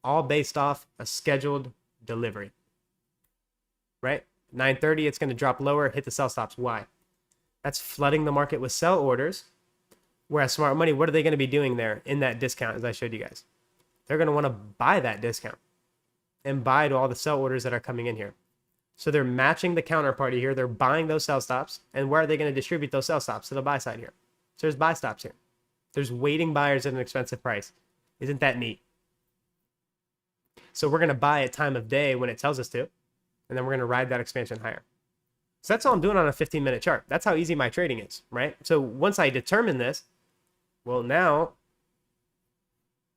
All based off a scheduled delivery. Right? 9:30, it's going to drop lower, hit the sell stops. Why? That's flooding the market with sell orders. Whereas smart money, what are they going to be doing there in that discount, as I showed you guys? They're going to want to buy that discount and buy to all the sell orders that are coming in here. So they're matching the counterparty here. They're buying those sell stops. And where are they going to distribute those sell stops? To the buy side here. So there's buy stops here. There's waiting buyers at an expensive price. Isn't that neat? So we're going to buy at time of day when it tells us to. And then we're going to ride that expansion higher. So that's all I'm doing on a 15-minute chart. That's how easy my trading is, right? So once I determine this, well, now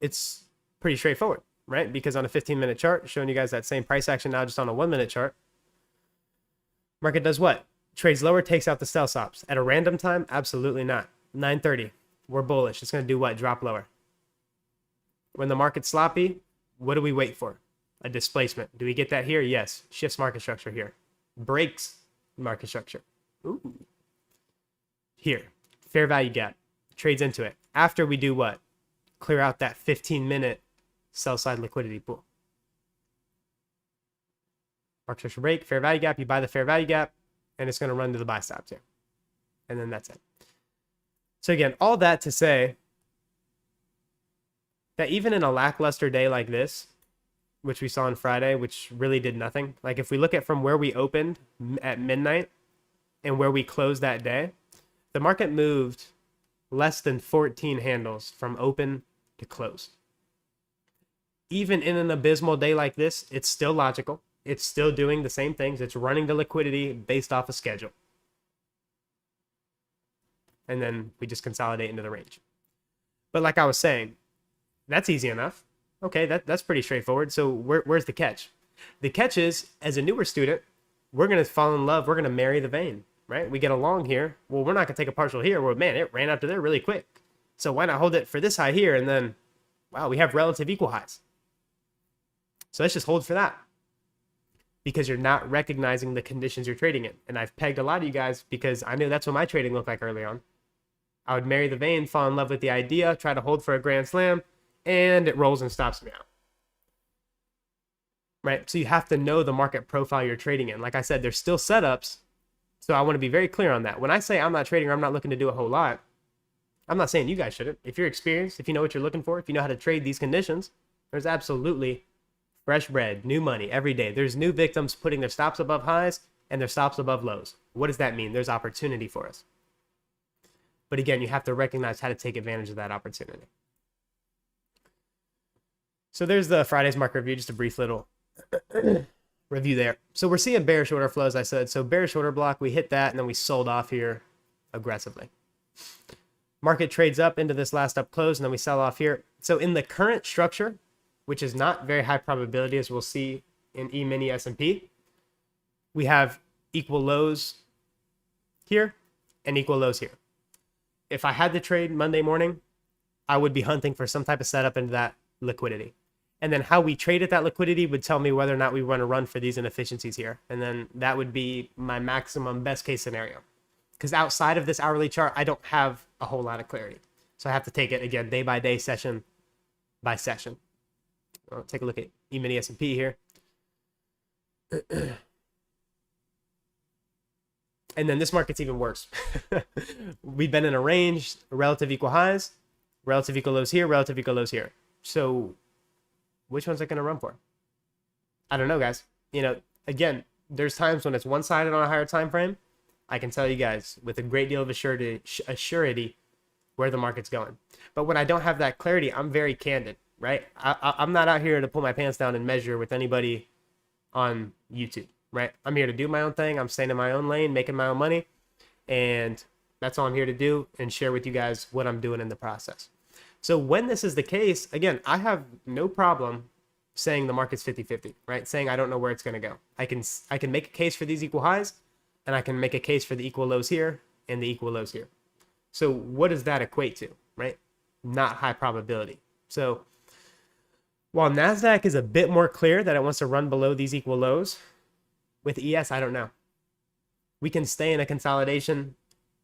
it's pretty straightforward, right? Because on a 15-minute chart, showing you guys that same price action now just on a 1-minute chart, market does what? Trades lower, takes out the sell stops. At a random time? Absolutely not. 9:30, we're bullish. It's going to do what? Drop lower. When the market's sloppy, what do we wait for? A displacement. Do we get that here? Yes. Shifts market structure here. Breaks market structure. Ooh. Here. Fair value gap. Trades into it. After we do what? Clear out that 15-minute sell side liquidity pool. Market structure break, fair value gap. You buy the fair value gap, and it's going to run to the buy stops here. And then that's it. So again, all that to say that even in a lackluster day like this, which we saw on Friday, which really did nothing. Like if we look at from where we opened at midnight and where we closed that day, the market moved less than 14 handles from open to close. Even in an abysmal day like this, it's still logical. It's still doing the same things. It's running the liquidity based off a schedule. And then we just consolidate into the range. But like I was saying, that's easy enough. Okay, that's pretty straightforward. So where's the catch? The catch is, as a newer student, we're going to fall in love. We're going to marry the vein, right? We get along here. Well, we're not going to take a partial here. Well, man, it ran up to there really quick. So why not hold it for this high here? And then, wow, we have relative equal highs. So let's just hold for that. Because you're not recognizing the conditions you're trading in. And I've pegged a lot of you guys because I knew that's what my trading looked like early on. I would marry the vein, fall in love with the idea, try to hold for a grand slam, and it rolls and stops me out. Right? So you have to know the market profile you're trading in. Like I said, there's still setups. So I want to be very clear on that. When I say I'm not trading or I'm not looking to do a whole lot, I'm not saying you guys shouldn't. If you're experienced, if you know what you're looking for, if you know how to trade these conditions, there's absolutely fresh bread, new money every day. There's new victims putting their stops above highs and their stops above lows. What does that mean? There's opportunity for us. But again, you have to recognize how to take advantage of that opportunity. So there's the Friday's market review, just a brief little review there. So we're seeing bearish order flow, as I said. So bearish order block, we hit that, and then we sold off here aggressively. Market trades up into this last up close, and then we sell off here. So in the current structure, which is not very high probability, as we'll see in E-mini S&P, we have equal lows here and equal lows here. If I had to trade Monday morning, I would be hunting for some type of setup into that liquidity. And then how we traded that liquidity would tell me whether or not we want to run for these inefficiencies here. And then that would be my maximum best case scenario. Because outside of this hourly chart, I don't have a whole lot of clarity. So I have to take it, again, day by day, session by session. I'll take a look at E-mini S&P here. And then this market's even worse. We've been in a range, relative equal highs, relative equal lows here, relative equal lows here. So which one's it going to run for? I don't know, guys. You know, again, there's times when it's one-sided on a higher time frame. I can tell you guys with a great deal of assurity where the market's going. But when I don't have that clarity, I'm very candid, right? I'm not out here to pull my pants down and measure with anybody on YouTube, right? I'm here to do my own thing. I'm staying in my own lane, making my own money. And that's all I'm here to do and share with you guys what I'm doing in the process. So when this is the case, again, I have no problem saying the market's 50-50, right? Saying I don't know where it's going to go. I can make a case for these equal highs, and I can make a case for the equal lows here and the equal lows here. So what does that equate to, right? Not high probability. So while NASDAQ is a bit more clear that it wants to run below these equal lows, with ES, I don't know. We can stay in a consolidation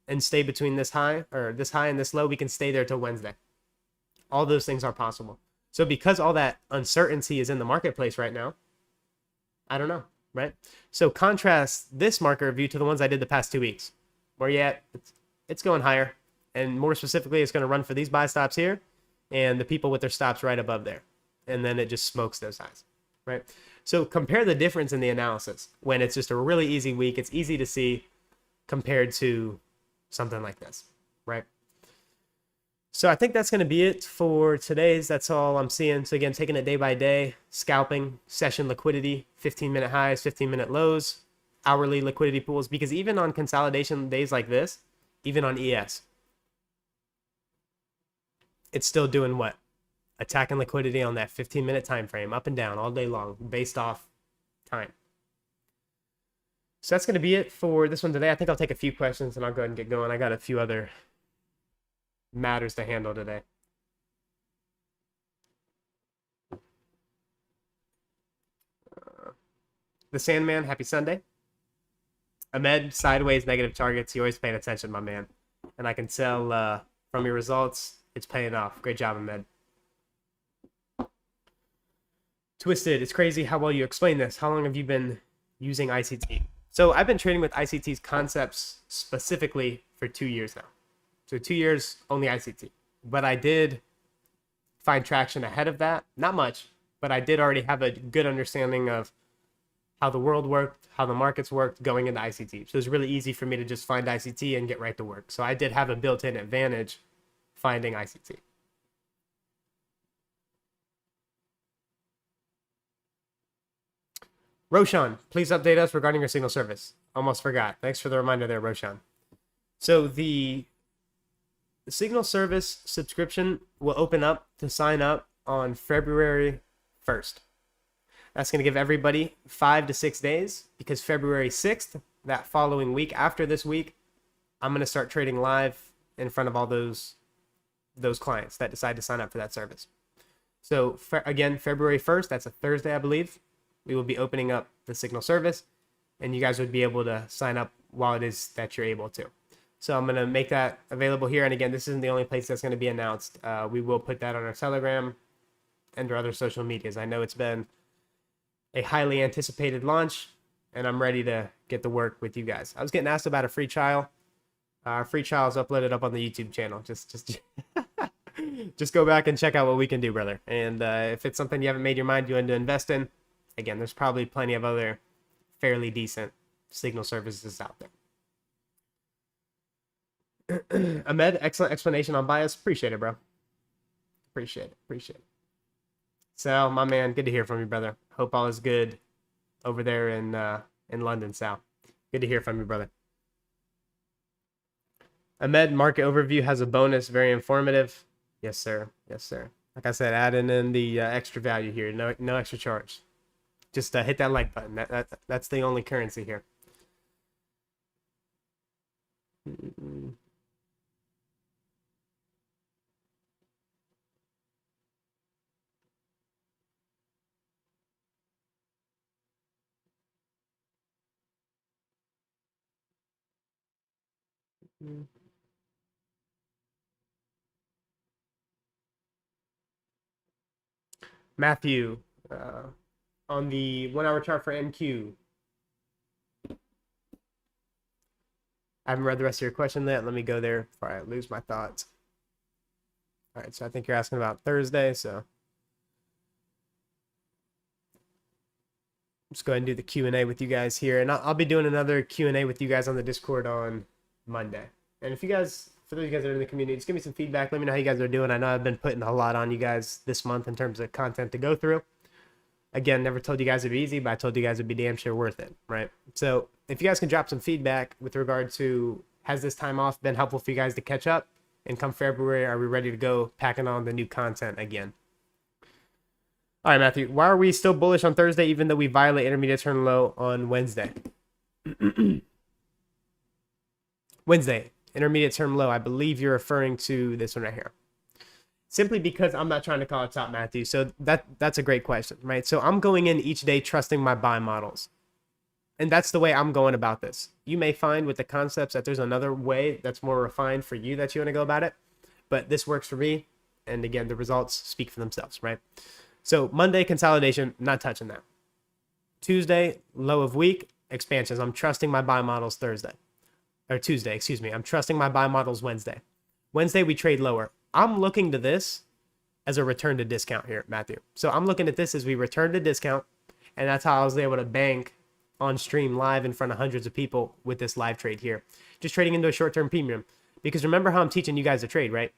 and stay between this high and this low. We can stay there till Wednesday. All those things are possible. So because all that uncertainty is in the marketplace right now, I don't know, right? So contrast this market review to the ones I did the past 2 weeks. Where you at? It's going higher. And more specifically, it's going to run for these buy stops here and the people with their stops right above there. And then it just smokes those highs, right? So compare the difference in the analysis when it's just a really easy week. It's easy to see compared to something like this, right? So I think that's going to be it for today's. That's all I'm seeing. So again, taking it day by day, scalping, session liquidity, 15-minute highs, 15-minute lows, hourly liquidity pools, because even on consolidation days like this, even on ES, it's still doing what? Attacking liquidity on that 15-minute time frame, up and down all day long, based off time. So that's going to be it for this one today. I think I'll take a few questions and I'll go ahead and get going. I got a few other matters to handle today. The Sandman, happy Sunday. Ahmed, sideways negative targets. You always paying attention, my man. And I can tell from your results, it's paying off. Great job, Ahmed. Twisted, it's crazy how well you explain this. How long have you been using ICT? So I've been trading with ICT's concepts specifically for 2 years now. So 2 years, only ICT. But I did find traction ahead of that. Not much, but I did already have a good understanding of how the world worked, how the markets worked going into ICT. So it was really easy for me to just find ICT and get right to work. So I did have a built-in advantage finding ICT. Roshan, please update us regarding your signal service. Almost forgot. Thanks for the reminder there, Roshan. So the signal service subscription will open up to sign up on February 1st. That's going to give everybody 5 to 6 days, because February 6th, that following week after this week, I'm going to start trading live in front of all those clients that decide to sign up for that service. So again, February 1st, that's a Thursday, I believe, we will be opening up the signal service, and you guys would be able to sign up while it is that you're able to. So I'm going to make that available here. And again, this isn't the only place that's going to be announced. We will put that on our Telegram and our other social medias. I know it's been a highly anticipated launch, and I'm ready to get to work with you guys. I was getting asked about a free trial. Our free trial is uploaded up on the YouTube channel. Just just go back and check out what we can do, brother. And if it's something you haven't made your mind you want to invest in, again, there's probably plenty of other fairly decent signal services out there. Ahmed, excellent explanation on bias. Appreciate it, bro. Appreciate it. Sal, my man, good to hear from you, brother. Hope all is good over there in London, Sal. Good to hear from you, brother. Ahmed, market overview has a bonus, very informative. Yes, sir. Yes, sir. Like I said, adding in the extra value here. No extra charge. Just hit that like button. That's the only currency here. Matthew, on the 1 hour chart for NQ. I haven't read the rest of your question yet. Let me go there before I lose my thoughts. All right, so I think you're asking about Thursday, so just go ahead and do the Q&A with you guys here. And I'll be doing another Q&A with you guys on the Discord on Monday. And if you guys, for those of you guys that are in the community, just give me some feedback. Let me know how you guys are doing. I know I've been putting a lot on you guys this month in terms of content to go through. Again, never told you guys it'd be easy, but I told you guys it'd be damn sure worth it, right? So if you guys can drop some feedback with regard to, has this time off been helpful for you guys to catch up? And come February, are we ready to go packing on the new content again? All right, Matthew, why are we still bullish on Thursday even though we violate intermediate term low on Wednesday? Wednesday, intermediate term low. I believe you're referring to this one right here. Simply because I'm not trying to call it top, Matthew. So that's a great question, right? So I'm going in each day trusting my buy models. And that's the way I'm going about this. You may find with the concepts that there's another way that's more refined for you that you want to go about it. But this works for me. And again, the results speak for themselves, right? So Monday, consolidation, not touching that. Tuesday, low of week, expansions. I'm trusting my buy models Thursday. Or Tuesday, excuse me. I'm trusting my buy models Wednesday. Wednesday, we trade lower. I'm looking to this as a return to discount here, Matthew. So I'm looking at this as we return to discount, and that's how I was able to bank on stream live in front of hundreds of people with this live trade here. Just trading into a short-term premium. Because remember how I'm teaching you guys to trade, right?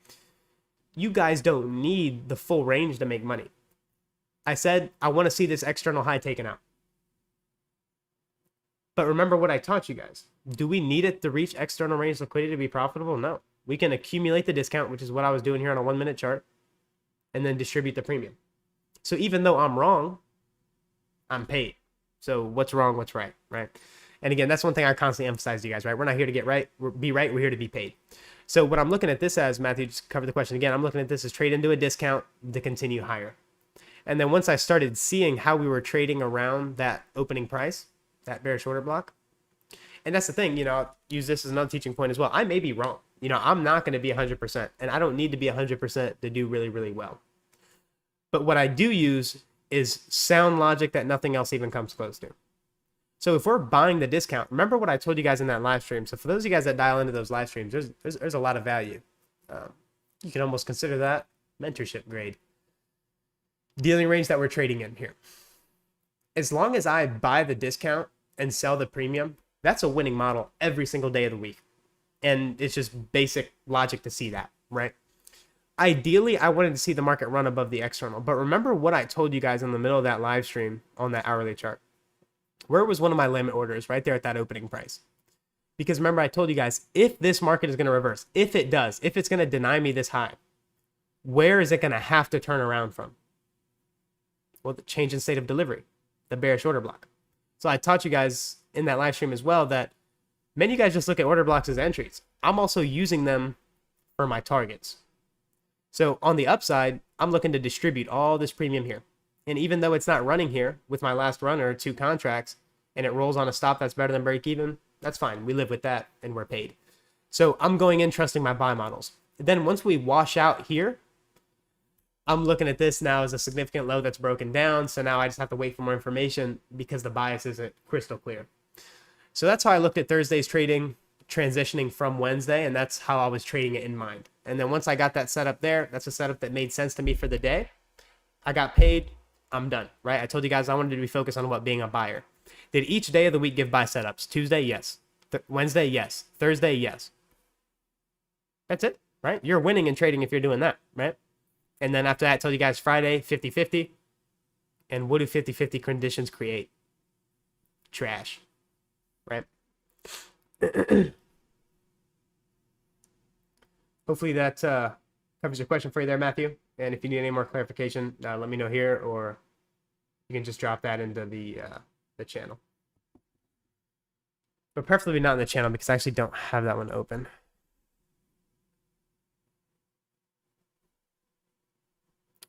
You guys don't need the full range to make money. I said I want to see this external high taken out. But remember what I taught you guys. Do we need it to reach external range liquidity to be profitable? No. We can accumulate the discount, which is what I was doing here on a 1 minute chart, and then distribute the premium. So even though I'm wrong, I'm paid. So what's wrong, what's right, right? And again, that's one thing I constantly emphasize to you guys, right? We're not here to get right, be right, we're here to be paid. So what I'm looking at this as, Matthew, just cover the question again, I'm looking at this as trade into a discount to continue higher. And then once I started seeing how we were trading around that opening price, that bearish order block, and that's the thing, you know, I'll use this as another teaching point as well. I may be wrong. You know, I'm not going to be 100%, and I don't need to be 100% to do really, really well. But what I do use is sound logic that nothing else even comes close to. So if we're buying the discount, remember what I told you guys in that live stream. So for those of you guys that dial into those live streams, there's a lot of value. You can almost consider that mentorship grade. Dealing range that we're trading in here. As long as I buy the discount and sell the premium, that's a winning model every single day of the week. And it's just basic logic to see that, right? Ideally, I wanted to see the market run above the external. But remember what I told you guys in the middle of that live stream on that hourly chart. Where was one of my limit orders? Right there at that opening price. Because remember, I told you guys, if this market is going to reverse, if it does, if it's going to deny me this high, where is it going to have to turn around from? Well, the change in state of delivery, the bearish order block. So I taught you guys in that live stream as well that many of you guys just look at order blocks as entries. I'm also using them for my targets. So on the upside, I'm looking to distribute all this premium here. And even though it's not running here with my last run or 2 contracts, and it rolls on a stop that's better than break even, that's fine. We live with that and we're paid. So I'm going in trusting my buy models. Then once we wash out here, I'm looking at this now as a significant low that's broken down. So now I just have to wait for more information because the bias isn't crystal clear. So that's how I looked at Thursday's trading, transitioning from Wednesday, and that's how I was trading it in mind. And then once I got that setup there, that's a setup that made sense to me for the day. I got paid. I'm done, right? I told you guys I wanted to be focused on what being a buyer. Did each day of the week give buy setups? Tuesday, yes. Wednesday, yes. Thursday, yes. That's it, right? You're winning in trading if you're doing that, right? And then after that, I told you guys Friday, 50-50. And what do 50-50 conditions create? Trash, right? Hopefully that covers your question for you there, Matthew. And if you need any more clarification, let me know here, or you can just drop that into the channel. But preferably not in the channel because I actually don't have that one open.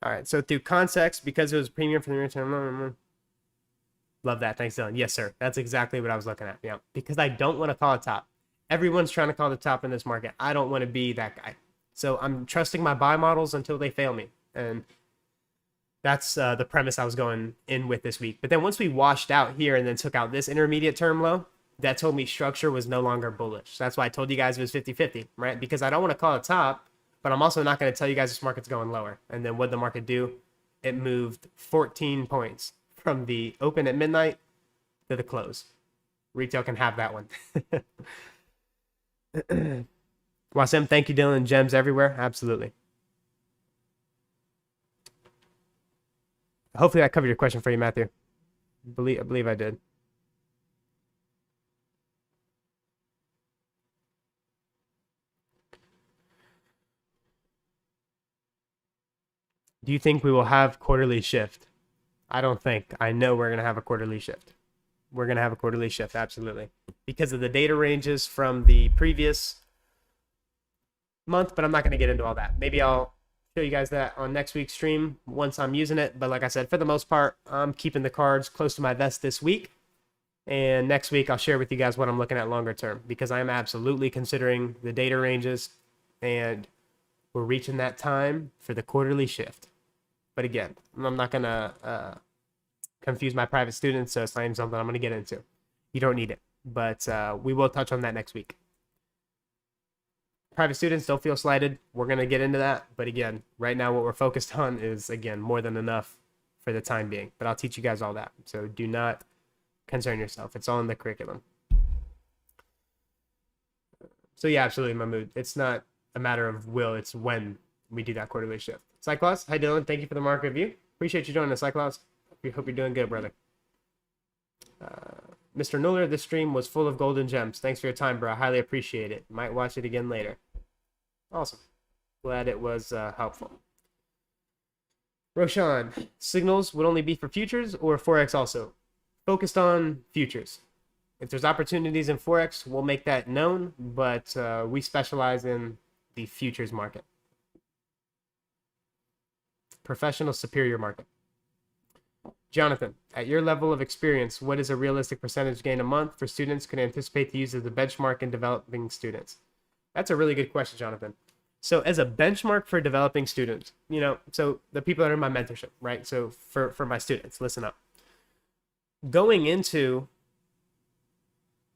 All right, so through context, because it was premium for the return. Love that. Thanks, Dylan. Yes, sir. That's exactly what I was looking at. Yeah, because I don't want to call it top. Everyone's trying to call the top in this market. I don't want to be that guy. So I'm trusting my buy models until they fail me. And that's the premise I was going in with this week. But then once we washed out here and then took out this intermediate term low, that told me structure was no longer bullish. So that's why I told you guys it was 50-50, right? Because I don't want to call it top, but I'm also not going to tell you guys this market's going lower. And then what did the market do? It moved 14 points from the open at midnight to the close. Retail can have that one. Wasim, thank you, Dylan. Gems everywhere. Absolutely. Hopefully that covered your question for you, Matthew. I believe I did. Do you think we will have quarterly shift? I don't think. I know we're going to have a quarterly shift. We're going to have a quarterly shift, absolutely. Because of the data ranges from the previous month, but I'm not going to get into all that. Maybe I'll show you guys that on next week's stream once I'm using it. But like I said, for the most part, I'm keeping the cards close to my vest this week. And next week, I'll share with you guys what I'm looking at longer term, because I'm absolutely considering the data ranges, and we're reaching that time for the quarterly shift. But again, I'm not going to confuse my private students, so it's not even something I'm going to get into. You don't need it, but we will touch on that next week. Private students, don't feel slighted. We're going to get into that. But again, right now what we're focused on is, again, more than enough for the time being. But I'll teach you guys all that. So do not concern yourself. It's all in the curriculum. So yeah, absolutely, Mahmood. It's not a matter of will. It's when we do that quarterly shift. Cyclops, hi Dylan. Thank you for the market review. Appreciate you joining us, Cyclops. We hope you're doing good, brother. Mr. Nuller, this stream was full of golden gems. Thanks for your time, bro. I highly appreciate it. Might watch it again later. Awesome. Glad it was helpful. Roshan, signals would only be for futures or Forex also? Focused on futures. If there's opportunities in Forex, we'll make that known, but we specialize in the futures market. Professional superior market. Jonathan, at your level of experience, what is a realistic percentage gain a month for students can anticipate the use of the benchmark in developing students? That's a really good question, Jonathan. So as a benchmark for developing students, so the people that are in my mentorship, right? So for my students, listen up. Going into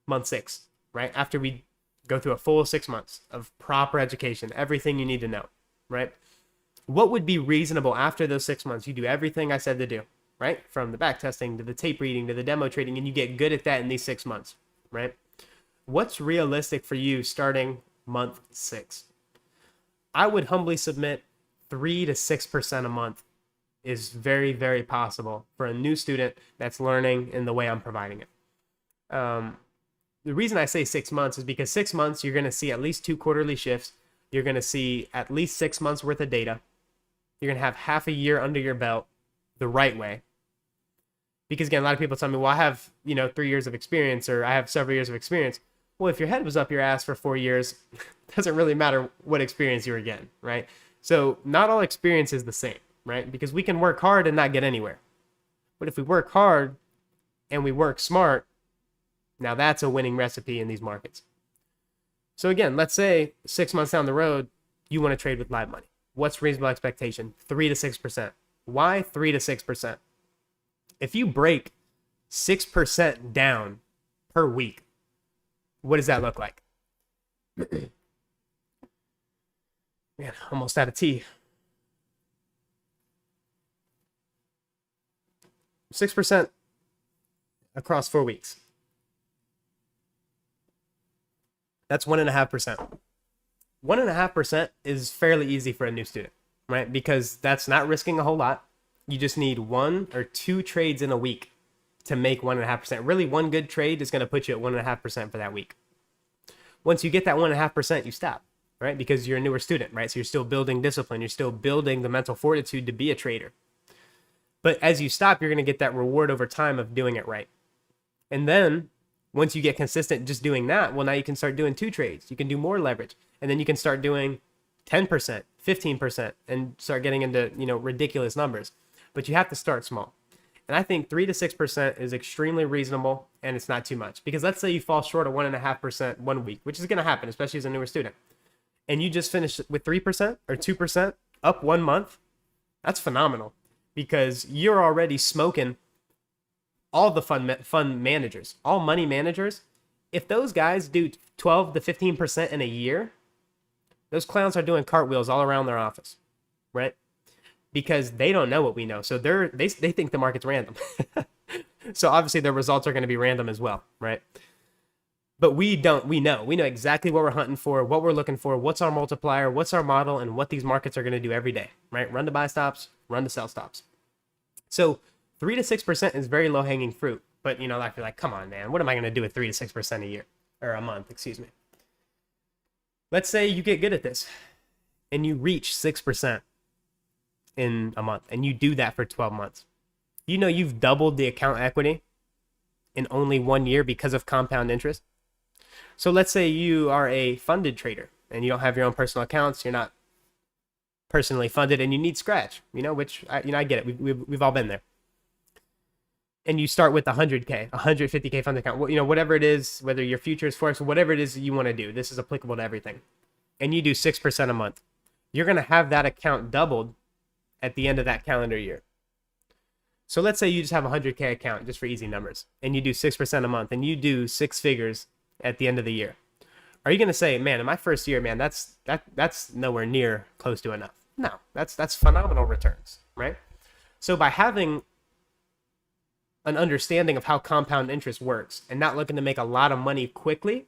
month 6, right? After we go through a full 6 months of proper education, everything you need to know, right? What would be reasonable after those 6 months? You do everything I said to do, right? From the back testing to the tape reading to the demo trading, and you get good at that in these 6 months, right? What's realistic for you starting month 6? I would humbly submit 3 to 6% a month is very, very possible for a new student that's learning in the way I'm providing it. The reason I say 6 months is because 6 months, you're going to see at least 2 quarterly shifts. You're going to see at least 6 months worth of data. You're going to have half a year under your belt the right way. Because again, a lot of people tell me, well, I have, 3 years of experience, or I have several years of experience. Well, if your head was up your ass for 4 years, it doesn't really matter what experience you were getting, right? So not all experience is the same, right? Because we can work hard and not get anywhere. But if we work hard and we work smart, now that's a winning recipe in these markets. So again, let's say 6 months down the road, you want to trade with live money. What's reasonable expectation? 3 to 6%. Why 3 to 6%? If you break 6% down per week, what does that look like? Man, almost out of tea. 6% across 4 weeks. That's 1.5%. 1.5% is fairly easy for a new student, right? Because that's not risking a whole lot. You just need 1 or 2 trades in a week to make 1.5%. Really, one good trade is going to put you at 1.5% for that week. Once you get that 1.5%, you stop, right? Because you're a newer student, right? So you're still building discipline. You're still building the mental fortitude to be a trader. But as you stop, you're going to get that reward over time of doing it right. And then once you get consistent just doing that, well, now you can start doing 2 trades. You can do more leverage. And then you can start doing 10%, 15%, and start getting into, ridiculous numbers. But you have to start small. And I think 3 to 6% is extremely reasonable, and it's not too much. Because let's say you fall short of 1.5% 1 week, which is going to happen, especially as a newer student, and you just finish with 3% or 2% up 1 month. That's phenomenal, because you're already smoking all the fund managers, all money managers. If those guys do 12 to 15% in a year, those clowns are doing cartwheels all around their office, right? Because they don't know what we know. So they think the market's random. So obviously their results are going to be random as well, right? But we don't. We know exactly what we're hunting for, what we're looking for, what's our multiplier, what's our model, and what these markets are going to do every day, right? Run to buy stops, run to sell stops. So 3 to 6% is very low hanging fruit. But you're like, come on, man, what am I going to do with 3 to 6% a year or a month? Excuse me. Let's say you get good at this and you reach 6% in a month, and you do that for 12 months. You've doubled the account equity in only 1 year because of compound interest. So let's say you are a funded trader and you don't have your own personal accounts. You're not personally funded and you need scratch, which I get it. We've all been there. And you start with 100K, 150K funded account, whatever it is, whether your futures, Forex, whatever it is you want to do. This is applicable to everything. And you do 6% a month. You're going to have that account doubled at the end of that calendar year. So let's say you just have a 100K account, just for easy numbers, and you do 6% a month, and you do 6 figures at the end of the year. Are you going to say, man, in my first year, man, that's nowhere near close to enough? No, that's phenomenal returns, right? So by having an understanding of how compound interest works and not looking to make a lot of money quickly,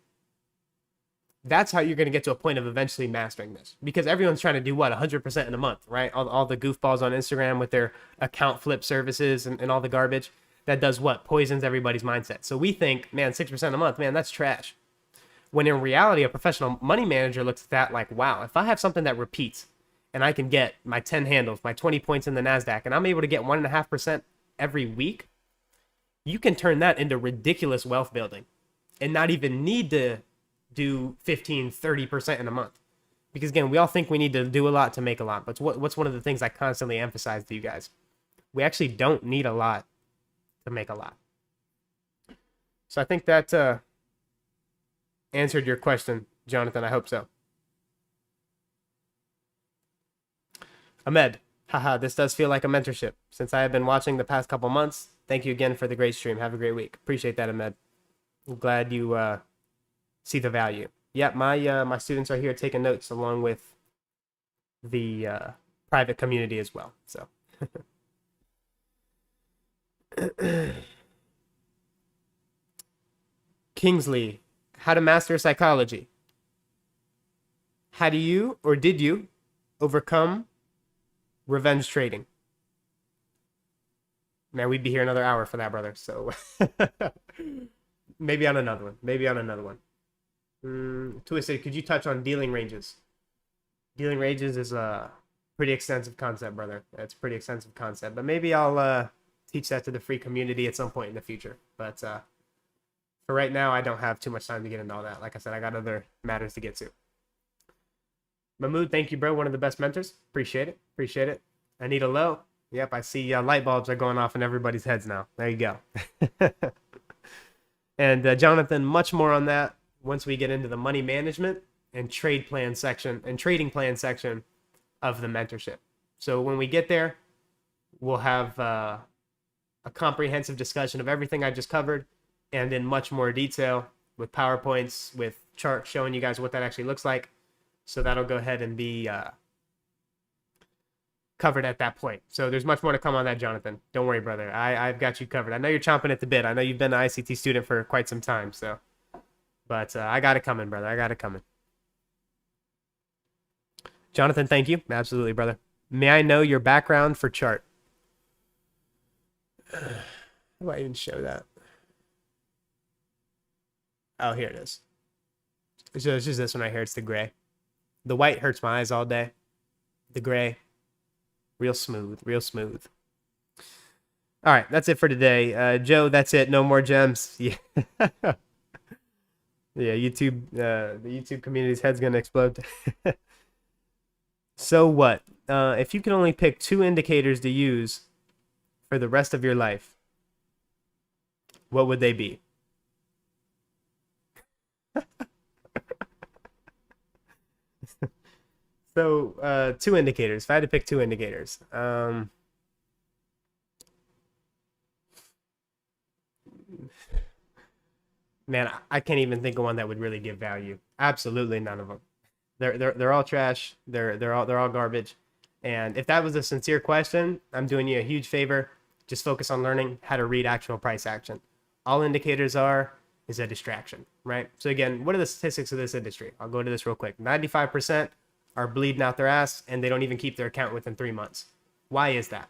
that's how you're going to get to a point of eventually mastering this. Because everyone's trying to do 100% in a month, right? All the goofballs on Instagram with their account flip services and all the garbage. that does what? Poisons everybody's mindset. So we think, man, 6% a month, man, that's trash. When in reality, a professional money manager looks at that like, wow, if I have something that repeats and I can get my 10 handles, my 20 points in the NASDAQ, and I'm able to get 1.5% every week, you can turn that into ridiculous wealth building and not even need to do 15, 30% in a month. Because again, we all think we need to do a lot to make a lot. But what's one of the things I constantly emphasize to you guys? We actually don't need a lot to make a lot. So I think that answered your question, Jonathan. I hope so. Ahmed, haha, this does feel like a mentorship. Since I have been watching the past couple months, thank you again for the great stream. Have a great week. Appreciate that, Ahmed. I'm glad you see the value. Yeah, my students are here taking notes along with the private community as well. So, Kingsley, how to master psychology. How do you or did you overcome revenge trading? Man, we'd be here another hour for that, brother. So maybe on another one. Maybe on another one. Twisted, could you touch on dealing ranges? Dealing ranges is a pretty extensive concept, brother. It's a pretty extensive concept, but maybe I'll teach that to the free community at some point in the future. But for right now, I don't have too much time to get into all that. Like I said, I got other matters to get to. Mahmood, thank you, bro. One of the best mentors. Appreciate it. Appreciate it. Anita Lowe. Yep, I see light bulbs are going off in everybody's heads now. There you go. And Jonathan, much more on that once we get into the money management and trade plan section and trading plan section of the mentorship. So when we get there, we'll have a comprehensive discussion of everything I just covered and in much more detail with PowerPoints, with charts showing you guys what that actually looks like. So that'll go ahead and be covered at that point. So there's much more to come on that, Jonathan. Don't worry, brother. I've got you covered. I know you're chomping at the bit. I know you've been an ICT student for quite some time. So, but I got it coming, brother. I got it coming. Jonathan, thank you. Absolutely, brother. May I know your background for chart? How do I even show that? Oh, here it is. So it's just this one right here. It's the gray. The white hurts my eyes all day. The gray, real smooth, real smooth. All right, that's it for today. Joe, that's it. No more gems. Yeah. Yeah, YouTube, the YouTube community's head's going to explode. So what? If you can only pick 2 indicators to use for the rest of your life, what would they be? So, 2 indicators. If I had to pick 2 indicators, man, I can't even think of one that would really give value. Absolutely none of them. They're all trash. They're all garbage. And if that was a sincere question, I'm doing you a huge favor. Just focus on learning how to read actual price action. All indicators is a distraction, right? So again, what are the statistics of this industry? I'll go to this real quick. 95% are bleeding out their ass, and they don't even keep their account within 3 months. Why is that?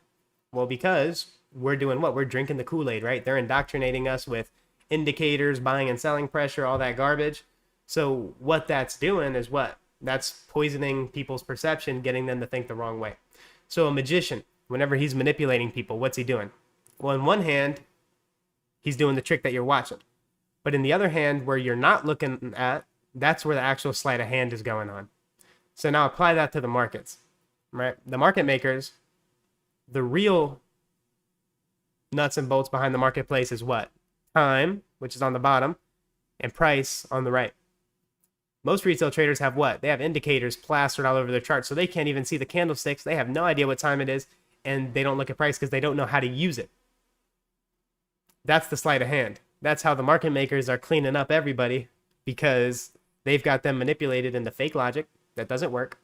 Well, because we're doing what? We're drinking the Kool-Aid, right? They're indoctrinating us with indicators, buying and selling pressure, all that garbage. So what that's doing is what? That's poisoning people's perception, getting them to think the wrong way. So a magician, whenever he's manipulating people, what's he doing? Well, in one hand, he's doing the trick that you're watching. But in the other hand, where you're not looking at, that's where the actual sleight of hand is going on. So now apply that to the markets, right? The market makers, the real nuts and bolts behind the marketplace is what? Time, which is on the bottom, and price on the right. Most retail traders have what? They have indicators plastered all over their charts, so they can't even see the candlesticks. They have no idea what time it is, and they don't look at price because they don't know how to use it. That's the sleight of hand. That's how the market makers are cleaning up everybody, because they've got them manipulated into fake logic that doesn't work,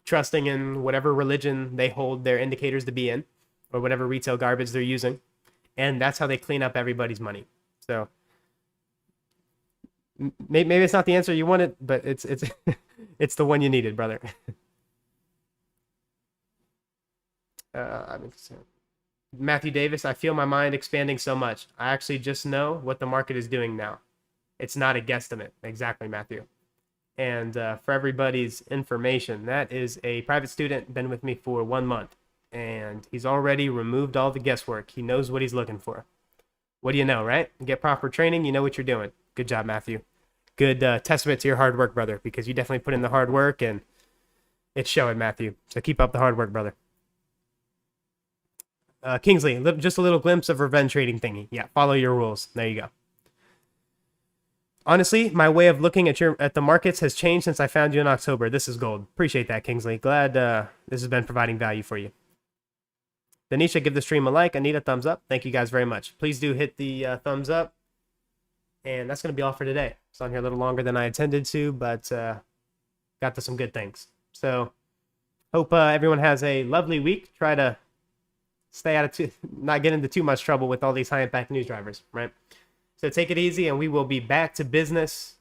trusting in whatever religion they hold their indicators to be in, or whatever retail garbage they're using, and that's how they clean up everybody's money. So maybe it's not the answer you wanted, but it's it's the one you needed, brother. I'm interested. Matthew Davis, I feel my mind expanding so much. I actually just know what the market is doing now. It's not a guesstimate. Exactly, Matthew. And for everybody's information, that is a private student, been with me for 1 month, and he's already removed all the guesswork. He knows what he's looking for. What do you know, right? You get proper training, you know what you're doing. Good job, Matthew. Good testament to your hard work, brother, because you definitely put in the hard work, and it's showing, Matthew. So keep up the hard work, brother. Kingsley, just a little glimpse of revenge trading thingy. Yeah, follow your rules. There you go. Honestly, my way of looking at the markets has changed since I found you in October. This is gold. Appreciate that, Kingsley. Glad this has been providing value for you. Danisha, give the stream a like. Anita, thumbs up. Thank you guys very much. Please do hit the thumbs up. And that's going to be all for today. It's on here a little longer than I intended to, but got to some good things. So hope everyone has a lovely week. Try to stay out of not get into too much trouble with all these high impact news drivers, right? So take it easy, and we will be back to business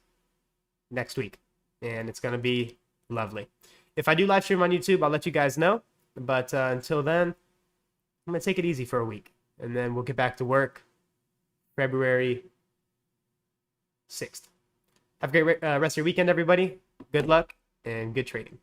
next week, and it's going to be lovely. If I do live stream on YouTube, I'll let you guys know. But until then, I'm going to take it easy for a week, and then we'll get back to work February 6th. Have a great rest of your weekend, everybody. Good luck and good trading.